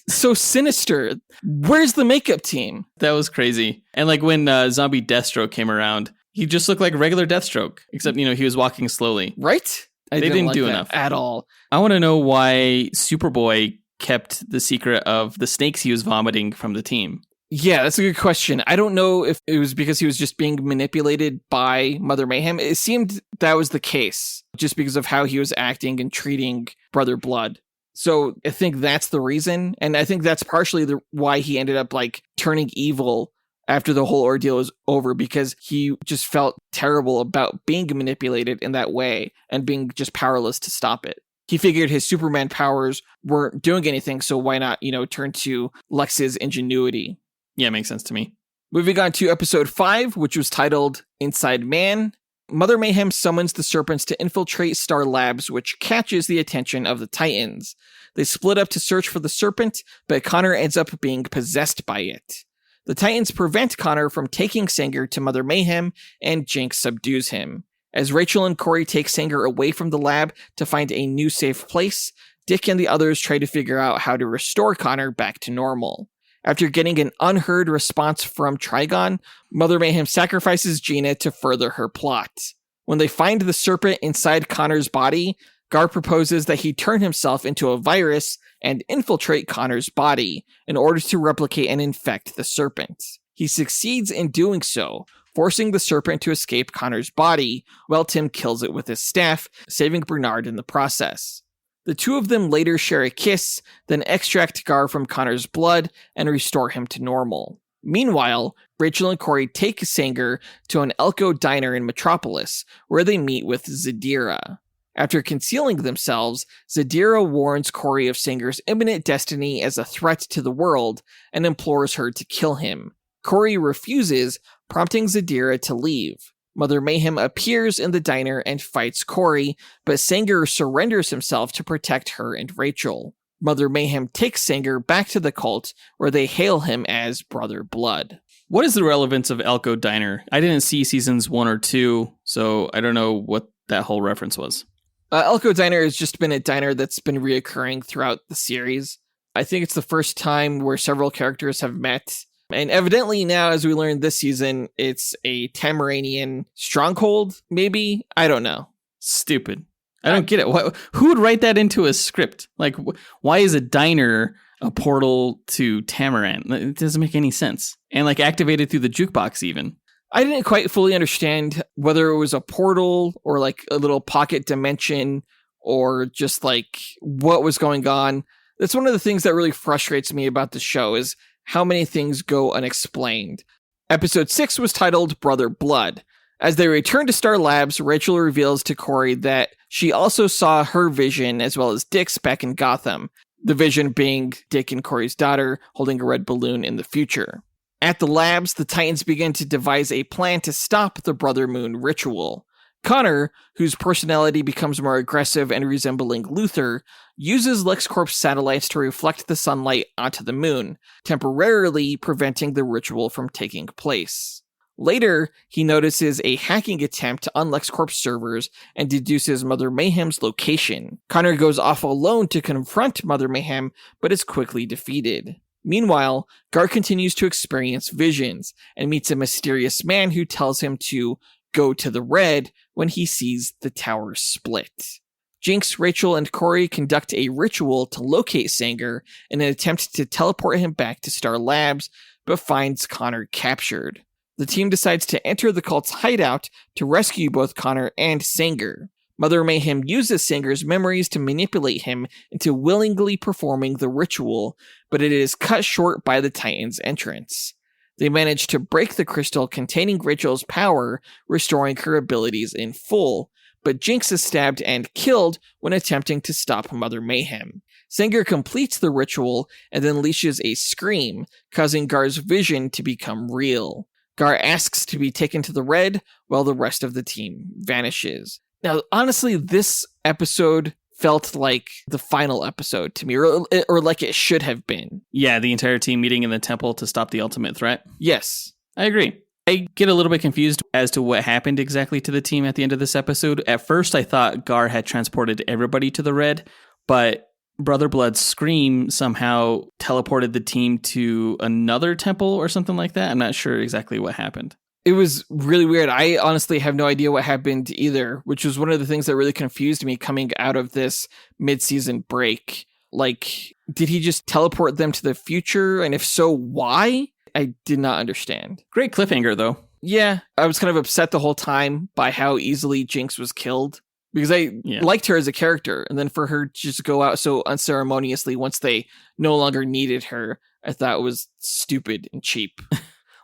so sinister. Where's the makeup team? That was crazy. And when zombie Deathstroke came around, he just looked like regular Deathstroke, except, he was walking slowly. Right? They didn't do enough at all. I want to know why Superboy kept the secret of the snakes he was vomiting from the team. Yeah, that's a good question. I don't know if it was because he was just being manipulated by Mother Mayhem. It seemed that was the case, just because of how he was acting and treating Brother Blood. So I think that's the reason, and I think that's partially why he ended up turning evil after the whole ordeal was over, because he just felt terrible about being manipulated in that way and being just powerless to stop it. He figured his Superman powers weren't doing anything, so why not, turn to Lex's ingenuity? Yeah, makes sense to me. Moving on to episode 5, which was titled Inside Man. Mother Mayhem summons the serpents to infiltrate Star Labs, which catches the attention of the Titans. They split up to search for the serpent, but Connor ends up being possessed by it. The Titans prevent Connor from taking Sanger to Mother Mayhem, and Jinx subdues him. As Rachel and Corey take Sanger away from the lab to find a new safe place, Dick and the others try to figure out how to restore Connor back to normal. After getting an unheard response from Trigon, Mother Mayhem sacrifices Gina to further her plot. When they find the serpent inside Connor's body, Gar proposes that he turn himself into a virus and infiltrate Connor's body in order to replicate and infect the serpent. He succeeds in doing so, forcing the serpent to escape Connor's body, while Tim kills it with his staff, saving Bernard in the process. The two of them later share a kiss, then extract Gar from Connor's blood and restore him to normal. Meanwhile, Rachel and Corey take Sanger to an Elko diner in Metropolis, where they meet with Zadira. After concealing themselves, Zadira warns Corey of Sanger's imminent destiny as a threat to the world and implores her to kill him. Corey refuses, prompting Zadira to leave. Mother Mayhem appears in the diner and fights Corey, but Sanger surrenders himself to protect her and Rachel. Mother Mayhem takes Sanger back to the cult, where they hail him as Brother Blood. What is the relevance of Elko Diner? I didn't see seasons 1 or 2, so I don't know what that whole reference was. Elko Diner has just been a diner that's been reoccurring throughout the series. I think it's the first time where several characters have met. And evidently now, as we learned this season, it's a Tamaranian stronghold, maybe? I don't know. Stupid. I don't get it. Who would write that into a script? Like, why is a diner a portal to Tamaran? It doesn't make any sense. And like activated through the jukebox even. I didn't quite fully understand whether it was a portal or like a little pocket dimension or just like what was going on. That's one of the things that really frustrates me about the show is how many things go unexplained. Episode 6 was titled Brother Blood. As they return to Star Labs, Rachel reveals to Corey that she also saw her vision as well as Dick's back in Gotham. The vision being Dick and Corey's daughter holding a red balloon in the future. At the labs, the Titans begin to devise a plan to stop the Brother Moon ritual. Connor, whose personality becomes more aggressive and resembling Luthor, uses LexCorp's satellites to reflect the sunlight onto the moon, temporarily preventing the ritual from taking place. Later, he notices a hacking attempt on LexCorp's servers and deduces Mother Mayhem's location. Connor goes off alone to confront Mother Mayhem, but is quickly defeated. Meanwhile, Gar continues to experience visions and meets a mysterious man who tells him to go to the red when he sees the tower split. Jinx, Rachel, and Corey conduct a ritual to locate Sanger in an attempt to teleport him back to Star Labs, but finds Connor captured. The team decides to enter the cult's hideout to rescue both Connor and Sanger. Mother Mayhem uses Sanger's memories to manipulate him into willingly performing the ritual, but it is cut short by the Titans' entrance. They manage to break the crystal containing Rachel's power, restoring her abilities in full, but Jinx is stabbed and killed when attempting to stop Mother Mayhem. Sanger completes the ritual and then unleashes a scream, causing Gar's vision to become real. Gar asks to be taken to the red, while the rest of the team vanishes. Now, honestly, this episode felt like the final episode to me, or like it should have been. Yeah, the entire team meeting in the temple to stop the ultimate threat. Yes. I agree. I get a little bit confused as to what happened exactly to the team at the end of this episode. At first, I thought Gar had transported everybody to the red, but Brother Blood's scream somehow teleported the team to another temple or something like that. I'm not sure exactly what happened. It was really weird. I honestly have no idea what happened either, which was one of the things that really confused me coming out of this mid-season break. Like, did he just teleport them to the future? And if so, why? I did not understand. Great cliffhanger, though. Yeah, I was kind of upset the whole time by how easily Jinx was killed. Because I liked her as a character. And then for her to just go out so unceremoniously once they no longer needed her, I thought it was stupid and cheap.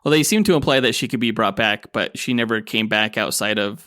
Well, they seem to imply that she could be brought back, but she never came back outside of,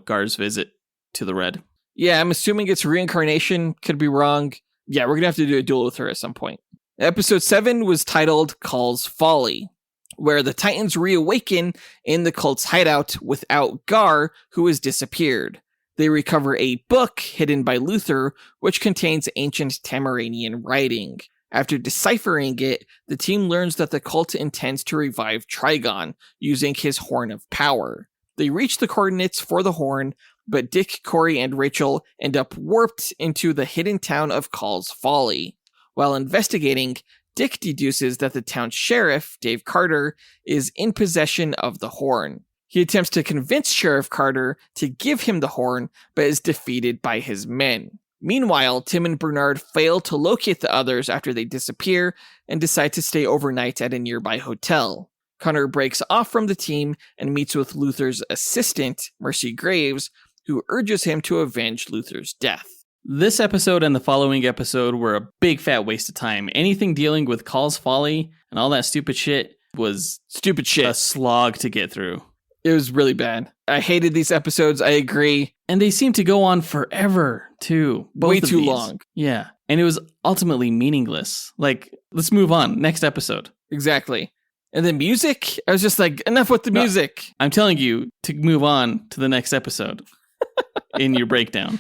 Gar's visit to the Red. Yeah, I'm assuming it's reincarnation. Could be wrong. Yeah, we're going to have to do a duel with her at some point. Episode 7 was titled Call's Folly, where the Titans reawaken in the cult's hideout without Gar, who has disappeared. They recover a book hidden by Luthor, which contains ancient Tamaranian writing. After deciphering it, the team learns that the cult intends to revive Trigon, using his Horn of Power. They reach the coordinates for the horn, but Dick, Corey, and Rachel end up warped into the hidden town of Call's Folly. While investigating, Dick deduces that the town's sheriff, Dave Carter, is in possession of the horn. He attempts to convince Sheriff Carter to give him the horn, but is defeated by his men. Meanwhile, Tim and Bernard fail to locate the others after they disappear and decide to stay overnight at a nearby hotel. Connor breaks off from the team and meets with Luther's assistant, Mercy Graves, who urges him to avenge Luther's death. This episode and the following episode were a big fat waste of time. Anything dealing with Call's Folly and all that stupid shit was a slog to get through. It was really bad. I hated these episodes, I agree. And they seem to go on forever, too. Way too long. Yeah. And it was ultimately meaningless. Like, let's move on. Next episode. Exactly. And the music, I was just like, enough with the music. I'm telling you to move on to the next episode in your breakdown.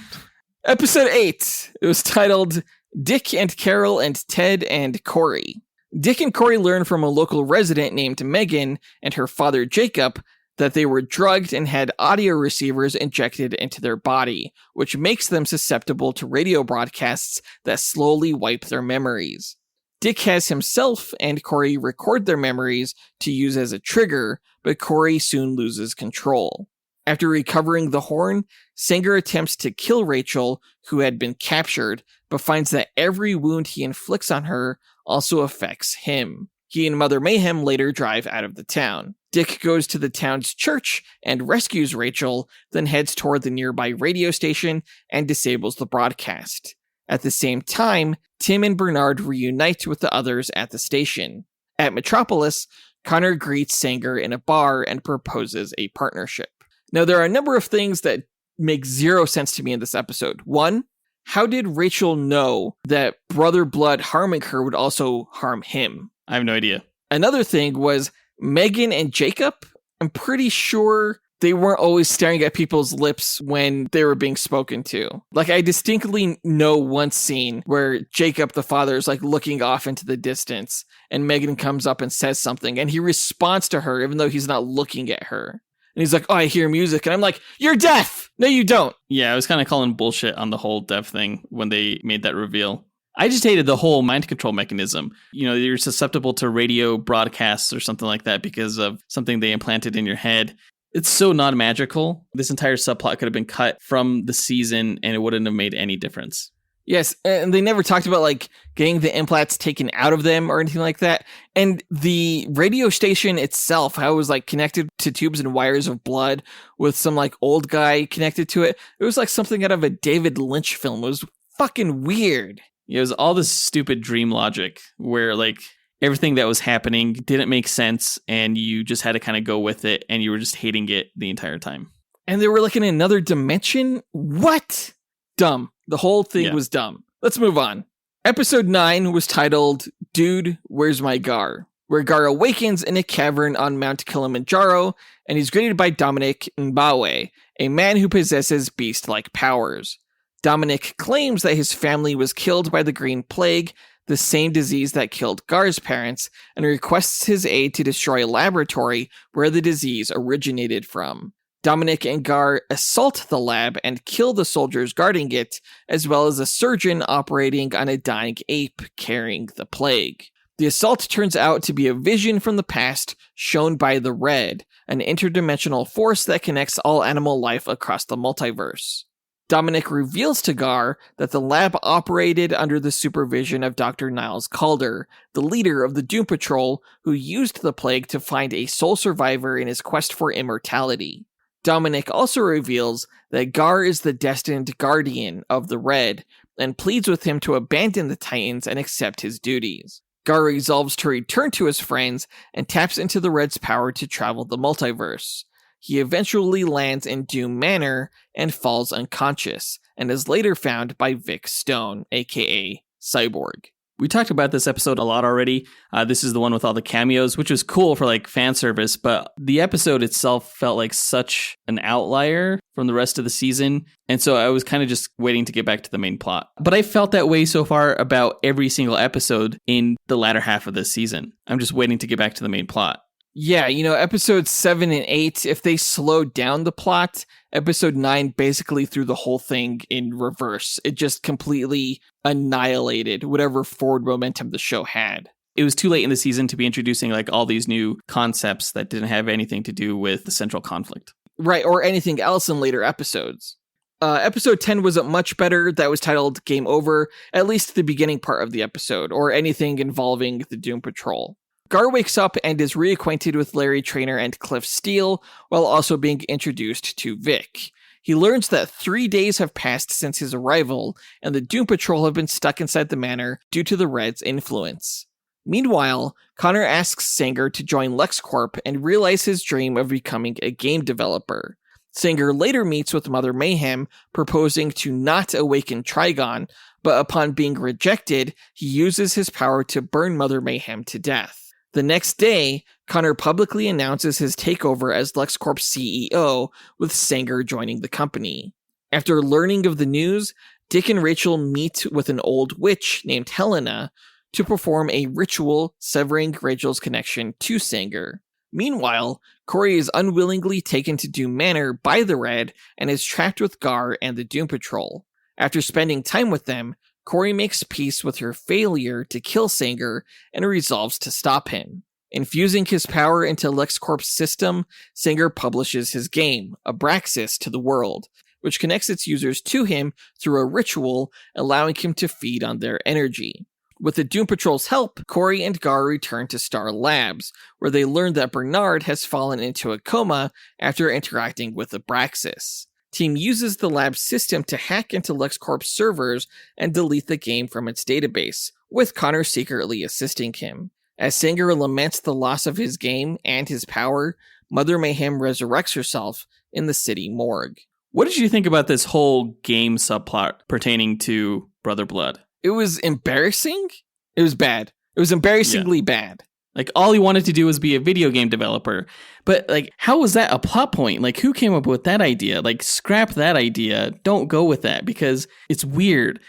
Episode 8. It was titled Dick and Carol and Ted and Corey. Dick and Corey learn from a local resident named Megan and her father Jacob that they were drugged and had audio receivers injected into their body, which makes them susceptible to radio broadcasts that slowly wipe their memories. Dick has himself and Corey record their memories to use as a trigger, but Corey soon loses control. After recovering the horn, Sanger attempts to kill Rachel, who had been captured, but finds that every wound he inflicts on her also affects him. He and Mother Mayhem later drive out of the town. Dick goes to the town's church and rescues Rachel, then heads toward the nearby radio station and disables the broadcast. At the same time, Tim and Bernard reunite with the others at the station. At Metropolis, Connor greets Sanger in a bar and proposes a partnership. Now, there are a number of things that make zero sense to me in this episode. One, how did Rachel know that brother blood harming her would also harm him? I have no idea. Another thing was Megan and Jacob. I'm pretty sure they weren't always staring at people's lips when they were being spoken to. Like, I distinctly know one scene where Jacob, the father, is like looking off into the distance and Megan comes up and says something and he responds to her even though he's not looking at her. And he's like, oh, I hear music. And I'm like, you're deaf. No, you don't. Yeah, I was kind of calling bullshit on the whole deaf thing when they made that reveal. I just hated the whole mind control mechanism. You know, you're susceptible to radio broadcasts or something like that because of something they implanted in your head. It's so non-magical. This entire subplot could have been cut from the season and it wouldn't have made any difference. Yes, and they never talked about, like, getting the implants taken out of them or anything like that. And the radio station itself, how it was, like, connected to tubes and wires of blood with some, like, old guy connected to it. It was like something out of a David Lynch film. It was fucking weird. It was all this stupid dream logic where, like, everything that was happening didn't make sense and you just had to kind of go with it and you were just hating it the entire time. And they were, like, in another dimension? What? Dumb. The whole thing was dumb. Let's move on. Episode 9 was titled, Dude, Where's My Gar? Where Gar awakens in a cavern on Mount Kilimanjaro, and he's greeted by Dominic Mbawe, a man who possesses beast-like powers. Dominic claims that his family was killed by the Green Plague, the same disease that killed Gar's parents, and requests his aid to destroy a laboratory where the disease originated from. Dominic and Gar assault the lab and kill the soldiers guarding it, as well as a surgeon operating on a dying ape carrying the plague. The assault turns out to be a vision from the past shown by the Red, an interdimensional force that connects all animal life across the multiverse. Dominic reveals to Gar that the lab operated under the supervision of Dr. Niles Calder, the leader of the Doom Patrol, who used the plague to find a sole survivor in his quest for immortality. Dominic also reveals that Gar is the destined guardian of the Red, and pleads with him to abandon the Titans and accept his duties. Gar resolves to return to his friends and taps into the Red's power to travel the multiverse. He eventually lands in Doom Manor and falls unconscious, and is later found by Vic Stone, aka Cyborg. We talked about this episode a lot already. This is the one with all the cameos, which was cool for like fan service, but the episode itself felt like such an outlier from the rest of the season. And so I was kind of just waiting to get back to the main plot. But I felt that way so far about every single episode in the latter half of this season. I'm just waiting to get back to the main plot. Yeah, you know, episodes 7 and 8, if they slowed down the plot, episode 9 basically threw the whole thing in reverse. It just completely annihilated whatever forward momentum the show had. It was too late in the season to be introducing like all these new concepts that didn't have anything to do with the central conflict. Right, or anything else in later episodes. Episode 10 wasn't much better. That was titled Game Over, at least the beginning part of the episode, or anything involving the Doom Patrol. Gar wakes up and is reacquainted with Larry Traynor and Cliff Steele, while also being introduced to Vic. He learns that 3 days have passed since his arrival, and the Doom Patrol have been stuck inside the manor due to the Reds' influence. Meanwhile, Connor asks Sanger to join LexCorp and realize his dream of becoming a game developer. Sanger later meets with Mother Mayhem, proposing to not awaken Trigon, but upon being rejected, he uses his power to burn Mother Mayhem to death. The next day, Connor publicly announces his takeover as LexCorp's CEO, with Sanger joining the company. After learning of the news, Dick and Rachel meet with an old witch named Helena to perform a ritual severing Rachel's connection to Sanger. Meanwhile, Corey is unwillingly taken to Doom Manor by the Red and is trapped with Gar and the Doom Patrol. After spending time with them, Corey makes peace with her failure to kill Sanger and resolves to stop him. Infusing his power into LexCorp's system, Sanger publishes his game, Abraxas, to the world, which connects its users to him through a ritual, allowing him to feed on their energy. With the Doom Patrol's help, Corey and Gar return to Star Labs, where they learn that Bernard has fallen into a coma after interacting with Abraxas. Team uses the lab's system to hack into LexCorp's servers and delete the game from its database, with Connor secretly assisting him. As Sanger laments the loss of his game and his power, Mother Mayhem resurrects herself in the city morgue. What did you think about this whole game subplot pertaining to Brother Blood? It was embarrassing. It was bad. It was embarrassingly bad. Like, all he wanted to do was be a video game developer. But, like, how was that a plot point? Like, who came up with that idea? Like, scrap that idea. Don't go with that because it's weird.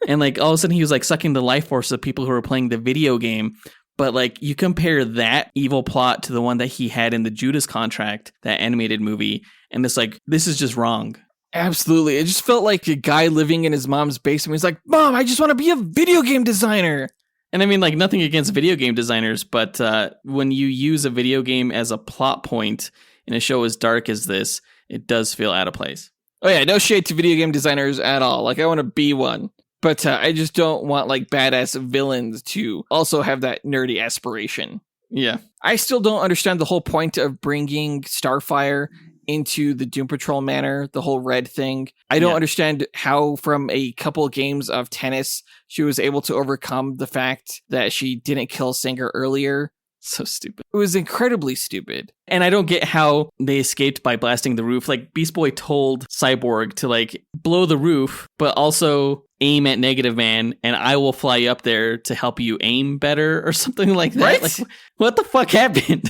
And, like, all of a sudden he was, like, sucking the life force of people who were playing the video game. But, like, you compare that evil plot to the one that he had in the Judas Contract, that animated movie, and it's like, this is just wrong. Absolutely. It just felt like a guy living in his mom's basement. He's like, Mom, I just want to be a video game designer. And I mean, like, nothing against video game designers, but when you use a video game as a plot point in a show as dark as this, it does feel out of place. Oh yeah, no shade to video game designers at all. Like, I want to be one. But I just don't want, like, badass villains to also have that nerdy aspiration. Yeah. I still don't understand the whole point of bringing Starfire into the Doom Patrol manor, the whole red thing. I don't understand how from a couple of games of tennis, she was able to overcome the fact that she didn't kill Sanger earlier. So stupid. It was incredibly stupid. And I don't get how they escaped by blasting the roof. Like, Beast Boy told Cyborg to, like, blow the roof, but also aim at Negative Man, and I will fly up there to help you aim better or something like that. Right? Like, what the fuck happened?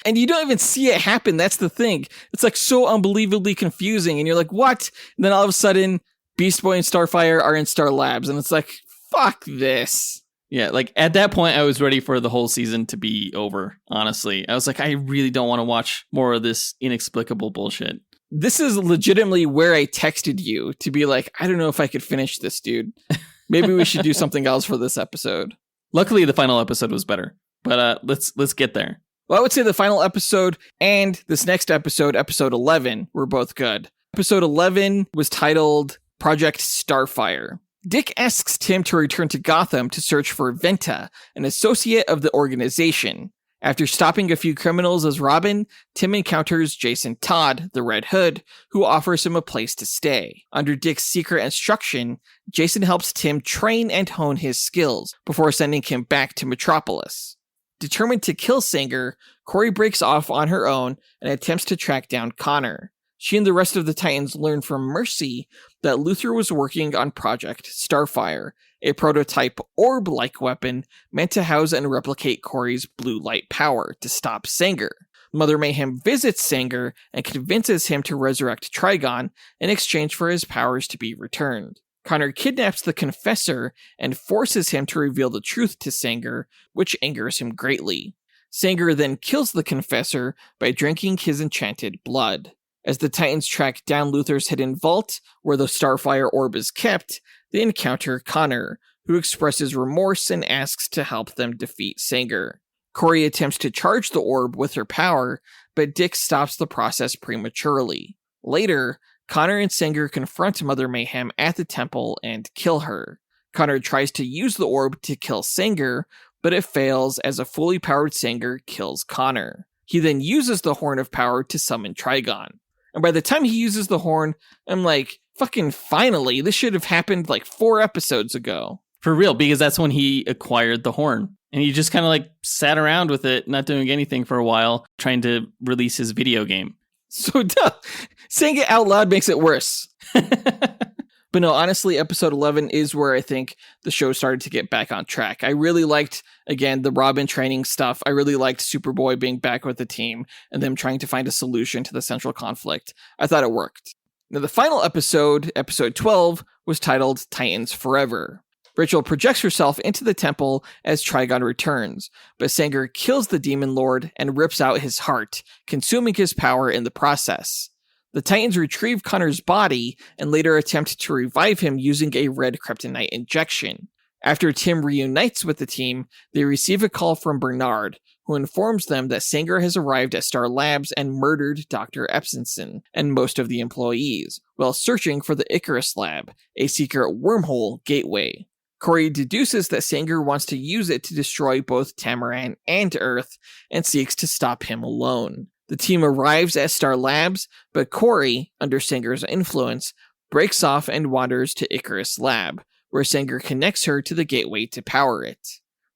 And you don't even see it happen. That's the thing. It's, like, so unbelievably confusing. And you're like, what? And then all of a sudden, Beast Boy and Starfire are in Star Labs. And it's like, fuck this. Yeah, like, at that point, I was ready for the whole season to be over, honestly. I was like, I really don't want to watch more of this inexplicable bullshit. This is legitimately where I texted you to be like, I don't know if I could finish this, dude. Maybe we should do something else for this episode. Luckily, the final episode was better. But let's get there. Well, I would say the final episode and this next episode, episode 11, were both good. Episode 11 was titled Project Starfire. Dick asks Tim to return to Gotham to search for Venta, an associate of the organization. After stopping a few criminals as Robin, Tim encounters Jason Todd, the Red Hood, who offers him a place to stay. Under Dick's secret instruction, Jason helps Tim train and hone his skills before sending him back to Metropolis. Determined to kill Sanger, Corey breaks off on her own and attempts to track down Connor. She and the rest of the Titans learn from Mercy that Luthor was working on Project Starfire, a prototype orb-like weapon meant to house and replicate Corey's blue light power to stop Sanger. Mother Mayhem visits Sanger and convinces him to resurrect Trigon in exchange for his powers to be returned. Connor kidnaps the Confessor and forces him to reveal the truth to Sanger, which angers him greatly. Sanger then kills the Confessor by drinking his enchanted blood. As the Titans track down Luthor's hidden vault, where the Starfire orb is kept, they encounter Connor, who expresses remorse and asks to help them defeat Sanger. Corey attempts to charge the orb with her power, but Dick stops the process prematurely. Later, Connor and Sanger confront Mother Mayhem at the temple and kill her. Connor tries to use the orb to kill Sanger, but it fails as a fully powered Sanger kills Connor. He then uses the Horn of Power to summon Trigon. And by the time he uses the horn, I'm like, fucking finally, this should have happened like 4 episodes ago. For real, because that's when he acquired the horn. And he just kind of like sat around with it, not doing anything for a while, trying to release his video game. So saying it out loud makes it worse. But no, honestly, episode 11 is where I think the show started to get back on track. I really liked, again, the Robin training stuff. I really liked Superboy being back with the team and them trying to find a solution to the central conflict. I thought it worked. Now, the final episode, episode 12, was titled Titans Forever. Rachel projects herself into the temple as Trigon returns, but Sanger kills the Demon Lord and rips out his heart, consuming his power in the process. The Titans retrieve Connor's body and later attempt to revive him using a red kryptonite injection. After Tim reunites with the team, they receive a call from Bernard, who informs them that Sanger has arrived at Star Labs and murdered Dr. Epsinson and most of the employees, while searching for the Icarus Lab, a secret wormhole gateway. Corey deduces that Sanger wants to use it to destroy both Tamaran and Earth, and seeks to stop him alone. The team arrives at Star Labs, but Corey, under Sanger's influence, breaks off and wanders to Icarus Lab, where Sanger connects her to the gateway to power it.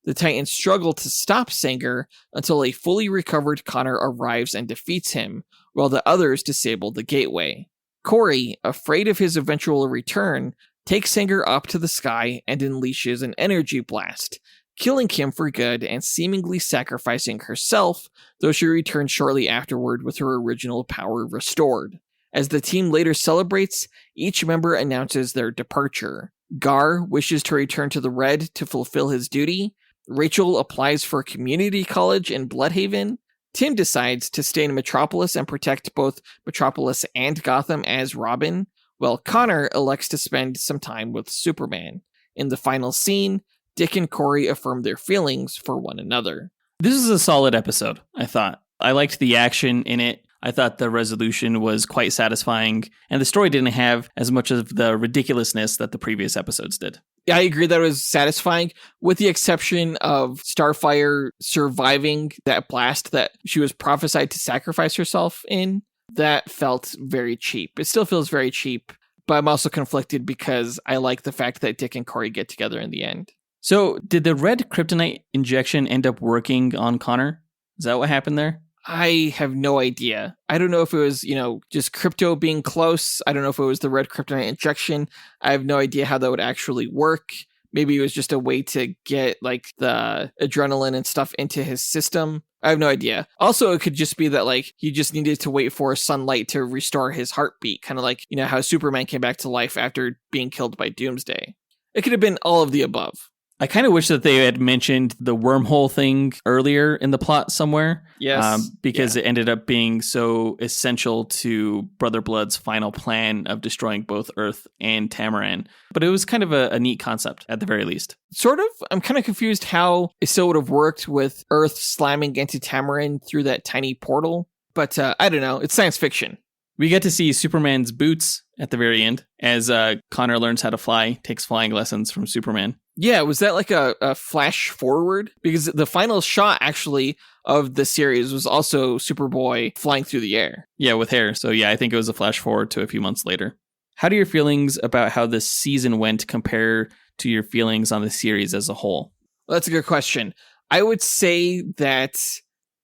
The Titans struggle to stop Sanger until a fully recovered Connor arrives and defeats him, while the others disable the gateway. Corey, afraid of his eventual return, takes Sanger up to the sky and unleashes an energy blast, killing him for good and seemingly sacrificing herself, though she returns shortly afterward with her original power restored. As the team later celebrates, each member announces their departure. Gar wishes to return to the Red to fulfill his duty. Rachel applies for community college in Bloodhaven. Tim decides to stay in Metropolis and protect both Metropolis and Gotham as Robin, while Connor elects to spend some time with Superman. In the final scene, Dick and Corey affirm their feelings for one another. This is a solid episode, I thought. I liked the action in it. I thought the resolution was quite satisfying, and the story didn't have as much of the ridiculousness that the previous episodes did. Yeah, I agree that it was satisfying, with the exception of Starfire surviving that blast that she was prophesied to sacrifice herself in. That felt very cheap. It still feels very cheap, but I'm also conflicted because I like the fact that Dick and Corey get together in the end. So, did the red kryptonite injection end up working on Connor? Is that what happened there? I have no idea. I don't know if it was, just crypto being close. I don't know if it was the red kryptonite injection. I have no idea how that would actually work. Maybe it was just a way to get like the adrenaline and stuff into his system. I have no idea. Also, it could just be that like he just needed to wait for sunlight to restore his heartbeat. Kind of like, how Superman came back to life after being killed by Doomsday. It could have been all of the above. I kind of wish that they had mentioned the wormhole thing earlier in the plot somewhere. Yes. Because it ended up being so essential to Brother Blood's final plan of destroying both Earth and Tamaran. But it was kind of a neat concept, at the very least. Sort of. I'm kind of confused how it still would have worked with Earth slamming into Tamaran through that tiny portal. But I don't know. It's science fiction. We get to see Superman's boots at the very end as Connor learns how to fly, takes flying lessons from Superman. Yeah, was that like a flash forward? Because the final shot, actually, of the series was also Superboy flying through the air. Yeah, with hair. So yeah, I think it was a flash forward to a few months later. How do your feelings about how this season went compare to your feelings on the series as a whole? Well, that's a good question. I would say that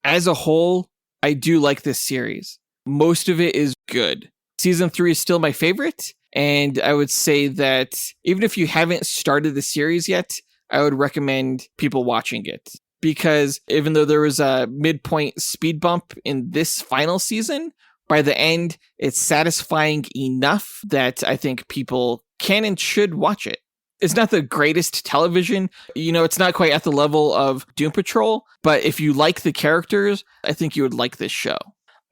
as a whole, I do like this series. Most of it is good. Season 3 is still my favorite. And I would say that even if you haven't started the series yet, I would recommend people watching it. Because even though there was a midpoint speed bump in this final season, by the end, it's satisfying enough that I think people can and should watch it. It's not the greatest television. It's not quite at the level of Doom Patrol. But if you like the characters, I think you would like this show.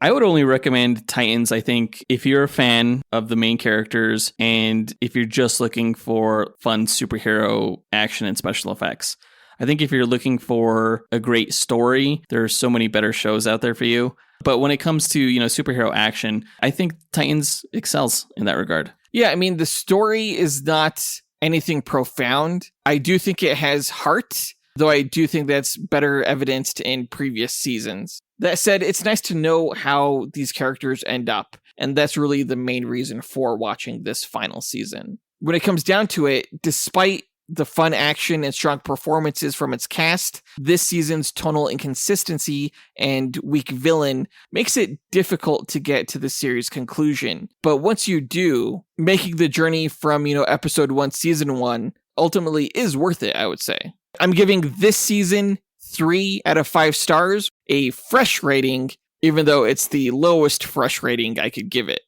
I would only recommend Titans, I think, if you're a fan of the main characters and if you're just looking for fun superhero action and special effects. I think if you're looking for a great story, there are so many better shows out there for you. But when it comes to, superhero action, I think Titans excels in that regard. Yeah, I mean, the story is not anything profound. I do think it has heart. though I do think that's better evidenced in previous seasons. That said, it's nice to know how these characters end up, and that's really the main reason for watching this final season. When it comes down to it, despite the fun action and strong performances from its cast, this season's tonal inconsistency and weak villain makes it difficult to get to the series' conclusion. But once you do, making the journey from, episode 1, season 1, ultimately is worth it, I would say. I'm giving this season 3 out of 5 stars, a fresh rating, even though it's the lowest fresh rating I could give it.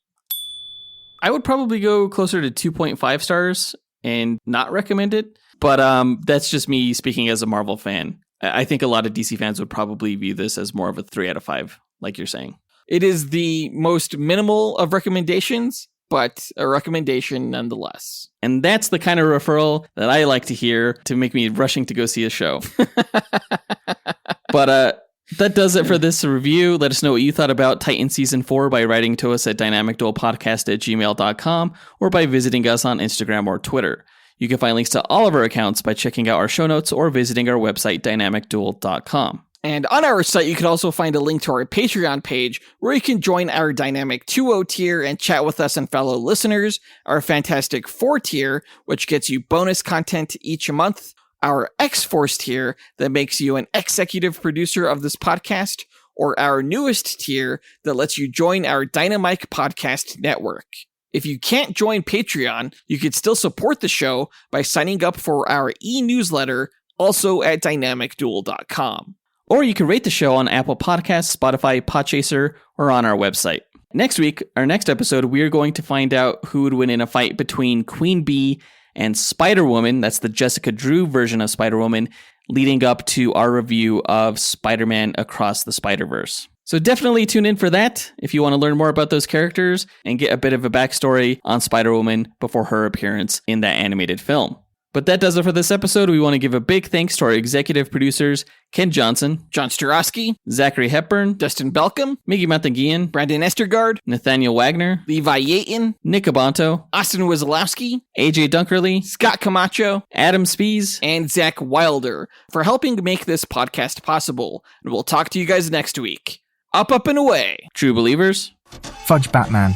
I would probably go closer to 2.5 stars and not recommend it. But that's just me speaking as a Marvel fan. I think a lot of DC fans would probably view this as more of a 3 out of 5, like you're saying. It is the most minimal of recommendations, but a recommendation nonetheless. And that's the kind of referral that I like to hear to make me rushing to go see a show. But that does it for this review. Let us know what you thought about Titan Season 4 by writing to us at dynamicduelpodcast@gmail.com or by visiting us on Instagram or Twitter. You can find links to all of our accounts by checking out our show notes or visiting our website, dynamicduel.com. And on our site, you can also find a link to our Patreon page where you can join our Dynamic 2.0 tier and chat with us and fellow listeners, our Fantastic 4 tier, which gets you bonus content each month, our X-Force tier that makes you an executive producer of this podcast, or our newest tier that lets you join our Dynamite podcast network. If you can't join Patreon, you could still support the show by signing up for our e-newsletter, also at dynamicduel.com. Or you can rate the show on Apple Podcasts, Spotify, Podchaser, or on our website. Next week, our next episode, we are going to find out who would win in a fight between Queen Bee and Spider-Woman. That's the Jessica Drew version of Spider-Woman, leading up to our review of Spider-Man Across the Spider-Verse. So definitely tune in for that if you want to learn more about those characters and get a bit of a backstory on Spider-Woman before her appearance in that animated film. But that does it for this episode. We want to give a big thanks to our executive producers, Ken Johnson, John Starosky, Zachary Hepburn, Dustyn Balcom, Miggy Matanguihan, Brandon Estergard, Nathaniel Wagner, Levi Yeaton, Nick Abanto, Austin Wesolowski, AJ Dunkerley, Scott Camacho, Adam Speas, and Zach Wilder for helping make this podcast possible. And we'll talk to you guys next week. Up, and away. True believers. Fudge Batman.